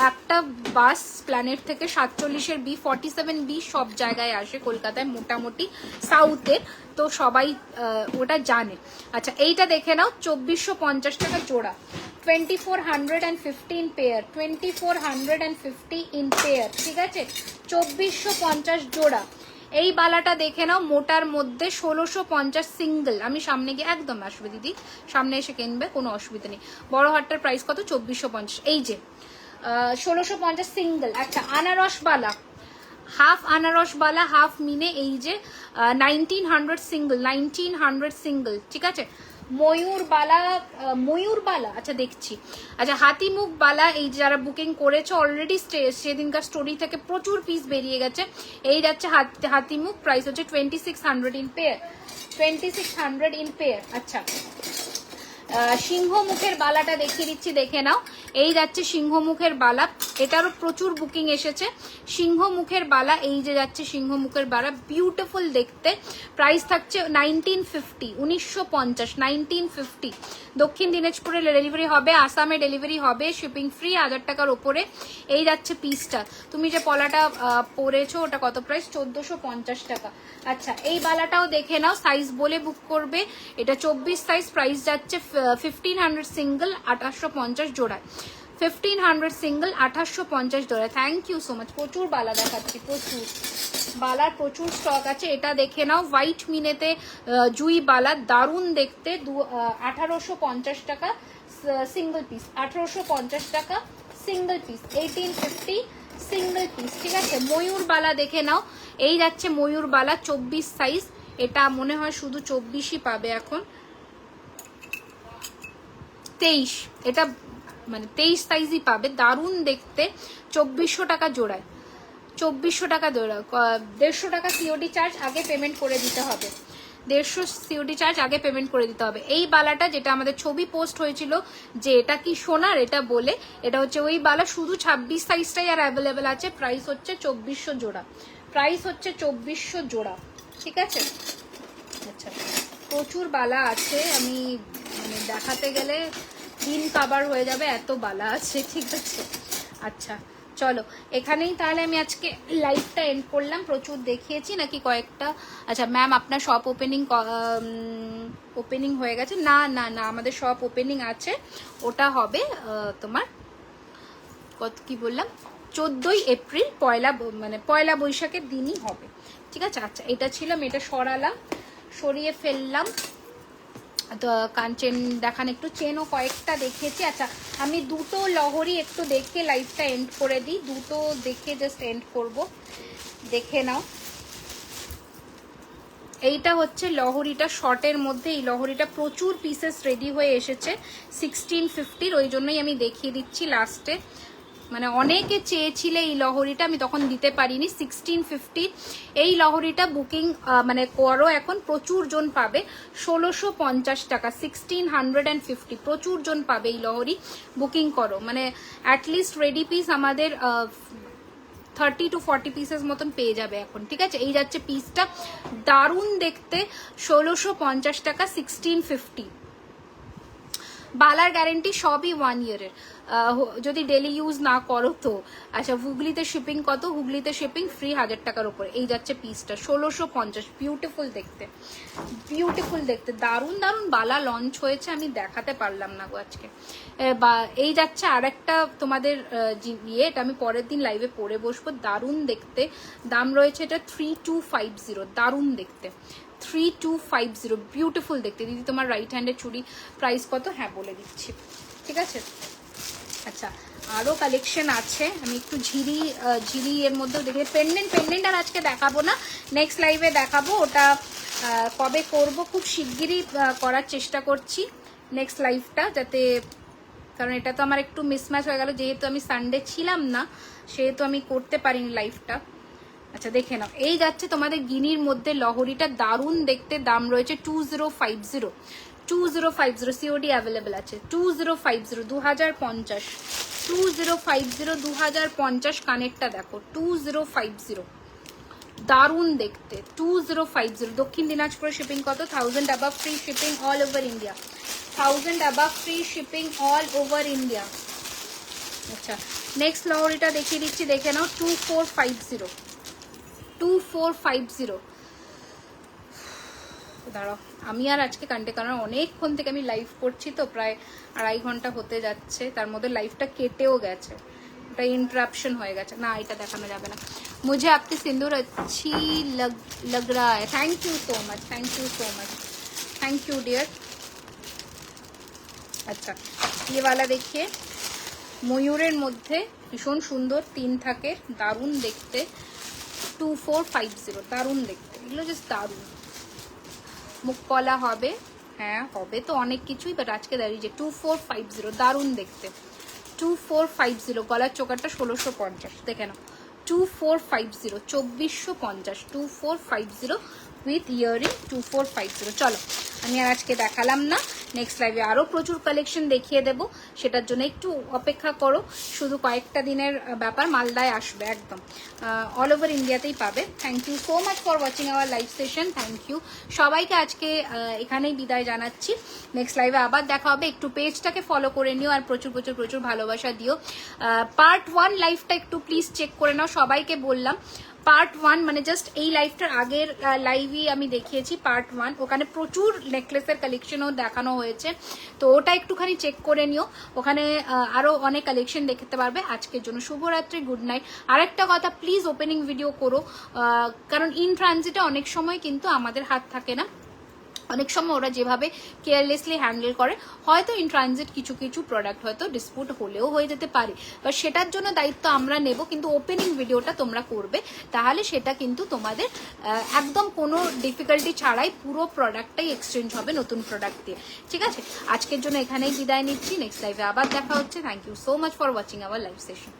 S1: একটা বাস প্ল্যানেট থেকে 47-এর বি, 47B সব জায়গায় আসে কলকাতায় মোটামুটি সাউথের, তো সবাই ওটা জানে। আচ্ছা, এইটা দেখে নাও, 2450 টাকা জোড়া, 2450 পেয়ার, 2450 ইন পেয়ার, ঠিক আছে, 2450 জোড়া। এই বালাটা দেখে নাও, মোটার মধ্যে 1650 সিঙ্গেল। আমি সামনে গিয়ে, একদম আসবে দিদি, সামনে এসে কিনবে, কোনো অসুবিধা নেই। বড় হাটটার প্রাইস কত? 2450। এই যে 1650 সিঙ্গেল। আচ্ছা, আনারস বালা, হাফ আনারস বালা, হাফ মিনে, এই যে 1900 সিঙ্গেল, 1900 সিঙ্গেল, ঠিক আছে। ময়ূর বালা, ময়ূর বালা, আচ্ছা দেখছি। আচ্ছা, হাতিমুখ বালা, এই যারা বুকিং করেছে অলরেডি, সেদিনকার স্টোরি থেকে প্রচুর পিস বেরিয়ে গেছে। এই যাচ্ছে হাতিমুখ, প্রাইস হচ্ছে 2600 ইন পেয়ার, 2600 ইন পেয়ার। আচ্ছা, সিংহমুখের বালাটা দেখিয়ে দিচ্ছি, দেখে নাও। এই যাচ্ছে সিংহমুখের বালা, এটারও প্রচুর বুকিং এসেছে। সিংহমুখের বালা, এই যে যাচ্ছে সিংহমুখের বালা, বিউটিফুল দেখতে। প্রাইস থাকছে 1950, 1950, 1950। দক্ষিণ দিনাজপুরে ডেলিভারি হবে, আসামে ডেলিভারি হবে, শিপিং ফ্রি, 1000 টাকার ওপরে। এই যাচ্ছে পিসটা, তুমি যে পলাটা পরেছো ওটা কত প্রাইস? 1450 টাকা। আচ্ছা, এই বালাটাও দেখে নাও, সাইজ বলে বুক করবে। এটা 24 সাইজ, প্রাইস যাচ্ছে 1500 সিঙ্গেল, 2850 জোড়ায়, 1500 সিঙ্গেল, 2850 জোড়ায়। Thank you so much. প্রচুর বালা দেখাচ্ছি, প্রচুর বালার প্রচুর স্টক আছে। এটা দেখে নাও, হোয়াইট মিনেতে জুই বালা, দারুণ দেখতে, 1850 টাকা সিঙ্গেল পিস, 1850 টাকা সিঙ্গেল পিস, 1850 সিঙ্গেল পিস, ঠিক আছে। ময়ূর বালা দেখে নাও, এই যাচ্ছে ময়ূর বালা, 24 সাইজ। এটা মনে হয় শুধু 24ই পাবে এখন, 23, এটা মানে 23 সাইজই পাবে, দারুণ দেখতে, 2400 টাকা জোড়ায়, 2400 টাকা জোড়া। 150 টাকা সিওডি চার্জ আগে পেমেন্ট করে দিতে হবে, 150 সিওডি চার্জ আগে পেমেন্ট করে দিতে হবে। এই বালাটা যেটা আমাদের ছবি পোস্ট হয়েছিল যে এটা কি সোনার, এটা বলে, এটা হচ্ছে ওই বালা, শুধু 26 সাইজটাই আর অ্যাভেলেবেল আছে। প্রাইস হচ্ছে 2400 জোড়া, প্রাইস হচ্ছে 2400 জোড়া, ঠিক আছে। আচ্ছা, প্রচুর বালা আছে, আমি মানে দেখাতে গেলে দিন কাবার হয়ে যাবে, এত বালা আছে, ঠিক আছে। আচ্ছা, চলো এখানেই তাহলে আমি আজকে লাইভটা এন্ড করলাম। প্রচুর দেখিয়েছি নাকি কয়েকটা? আচ্ছা ম্যাম, আপনার শপ ওপেনিং হয়ে গেছে? না না না, আমাদের শপ ওপেনিং আছে, ওটা হবে তোমার কি বললাম, 14ই এপ্রিল, পয়লা বৈশাখের দিনই হবে, ঠিক আছে। আচ্ছা, এটা ছিল, আমি এটা সরালাম, সরিয়ে ফেললাম। তো কান চেন দেখান একটু, চেনও কয়েকটা দেখিয়েছি। আচ্ছা আমি দুটো লহরি একটু দেখে লাইভটা এন্ড করে দিই, দুটো দেখে জাস্ট এন্ড করব, দেখে নাও। এইটা হচ্ছে লহরিটা শর্টের মধ্যে, এই লহরিটা প্রচুর পিসেস রেডি হয়ে এসেছে 1650, ওই জন্যই আমি দেখিয়ে দিচ্ছি লাস্টে। মানে অনেকে চেয়েছিলে এই লহরিটা, আমি তখন দিতে পারিনি। 1650 এই লহরিটা বুকিং মানে করো, এখন প্রচুর জন পাবে। 1650 টাকা, 1650, প্রচুর জন পাবে এই লহরি, বুকিং করো। মানে অ্যাটলিস্ট রেডি পিস আমাদের 30 to 40 পিসেস মতন পেয়ে যাবে এখন, ঠিক আছে। এই যাচ্ছে পিসটা, দারুণ দেখতে, 1650 টাকা, 1650। বালার গ্যারেন্টি সবই 1 ইয়ারের, যদি ডেলি ইউজ না করো তো। আচ্ছা হুগলিতে শিপিং কত? হুগলিতে শিপিং ফ্রি 1000 টাকার উপরে। এই যাচ্ছে পিসটা 1650, বিউটিফুল দেখতে, বিউটিফুল দেখতে, দারুণ দারুণ বালা লঞ্চ হয়েছে, আমি দেখাতে পারলাম না গো আজকে। এই যাচ্ছে আর একটা তোমাদের ইয়ে, এটা আমি পরের দিন লাইভে পরে বসবো, দারুণ দেখতে। দাম রয়েছে এটা 3250, দারুণ দেখতে, 3250, বিউটিফুল দেখতে। দিদি তোমার রাইট হ্যান্ডের চুড়ি প্রাইস কত? হ্যাঁ বলে দিচ্ছি, ঠিক আছে। আচ্ছা আরও কালেকশন আছে, আমি একটু ঝিরি এর মধ্যেও দেখি। পেন্ডেন্ট আর আজকে দেখাবো না, নেক্সট লাইভে দেখাবো। ওটা কবে করব, খুব শিগগিরই করার চেষ্টা করছি নেক্সট লাইভটা, যাতে, কারণ এটা তো আমার একটু মিসম্যাচ হয়ে গেল, যেহেতু আমি সানডে ছিলাম না সেহেতু আমি করতে পারিনি লাইভটা। আচ্ছা দেখে নাও, এই যাচ্ছে তোমাদের গিনির মধ্যে লহরিটা, দারুণ দেখতে। দাম রয়েছে 2050, 2050, সিওডি অ্যাভেলেবেল আছে। 2050, 2050, 2050, 2050। কানেরটা দেখো, 2050, দারুণ দেখতে, 2050। দক্ষিণ দিনাজপুরে শিপিং কত? 1000 above free shipping all over India, 1000 above free shipping all over India. আচ্ছা নেক্সট লহরিটা দেখিয়ে দিচ্ছি, দেখে নাও, 2450, 2450। দাঁড়াও, আমি আর আজকে কারণ অনেকক্ষণ থেকে আমি লাইভ করছি তো, প্রায় 2.5 ঘন্টা হতে যাচ্ছে, তার মধ্যে লাইভটা কেটেও গেছে, ওটা ইন্টারাপশন হয়ে গেছে। না এটা দেখানো যাবে না। মুঝে আপকি সিন্দুর अच्छी लग रहा है, thank you so much, thank you so much, thank you dear. अच्छा ये वाला देखिए, ময়ূরের মধ্যে ভীষণ সুন্দর 3 থাকে, দারুণ দেখতে, 2450, দারুণ দেখতে, এগুলো জাস্ট দারুণ। মুখ কলা হবে, হ্যাঁ হবে তো অনেক কিছুই, বাট আজকে দাঁড়িয়ে যে 2450, দারুণ দেখতে, 2450। গলার চোকারটা 1650, দেখে নাও, 2450, 2450, 2450 উইথ ইয়ারিং, 2450। চলো আমি আর আজকে দেখালাম না, নেক্সট লাইভে আরও প্রচুর কালেকশন দেখিয়ে দেব, সেটার জন্য একটু অপেক্ষা করো। শুধু কয়েকটা দিনের ব্যাপার, মালদায় আসবে একদম, অল ওভার ইন্ডিয়াতেই পাবে। Thank you so much for watching our live session, thank you সবাইকে। আজকে এখানেই বিদায় জানাচ্ছি, নেক্সট লাইভে আবার দেখা হবে। একটু পেজটাকে ফলো করে নিও আর প্রচুর প্রচুর প্রচুর ভালোবাসা দিও। পার্ট 1 লাইভটা একটু প্লিজ চেক করে নাও, সবাইকে বললাম। পার্ট 1 মানে জাস্ট এই লাইভটার আগের লাইভই আমি দেখিয়েছি পার্ট 1, ওখানে প্রচুর নেকলেসের কালেকশনও দেখানো হয়েছে, তো ওটা একটুখানি চেক করে নিও, ওখানে আরও অনেক কালেকশন দেখতে পারবে। আজকের জন্য শুভরাত্রি, গুড নাইট। আরেকটা কথা, প্লিজ ওপেনিং ভিডিও করো, কারণ ইন ট্রানজিটে অনেক সময় কিন্তু আমাদের হাত থাকে না, অনেক সময় ওরা যেভাবে কেয়ারলেসলি হ্যান্ডেল করে, হয়তো ইন ট্রানজিট কিছু কিছু প্রোডাক্ট হয়তো ডিসপুট হলেও হয়ে যেতে পারে, বা সেটার জন্য দায়িত্ব আমরা নেব, কিন্তু ওপেনিং ভিডিওটা তোমরা করবে, তাহলে সেটা কিন্তু তোমাদের একদম কোনো ডিফিকাল্টি ছাড়াই পুরো প্রোডাক্টটাই এক্সচেঞ্জ হবে নতুন প্রোডাক্ট দিয়ে, ঠিক আছে। আজকের জন্য এখানেই বিদায় নিচ্ছি, নেক্সট লাইভে আবার দেখা হচ্ছে। Thank you so much for watching our live session.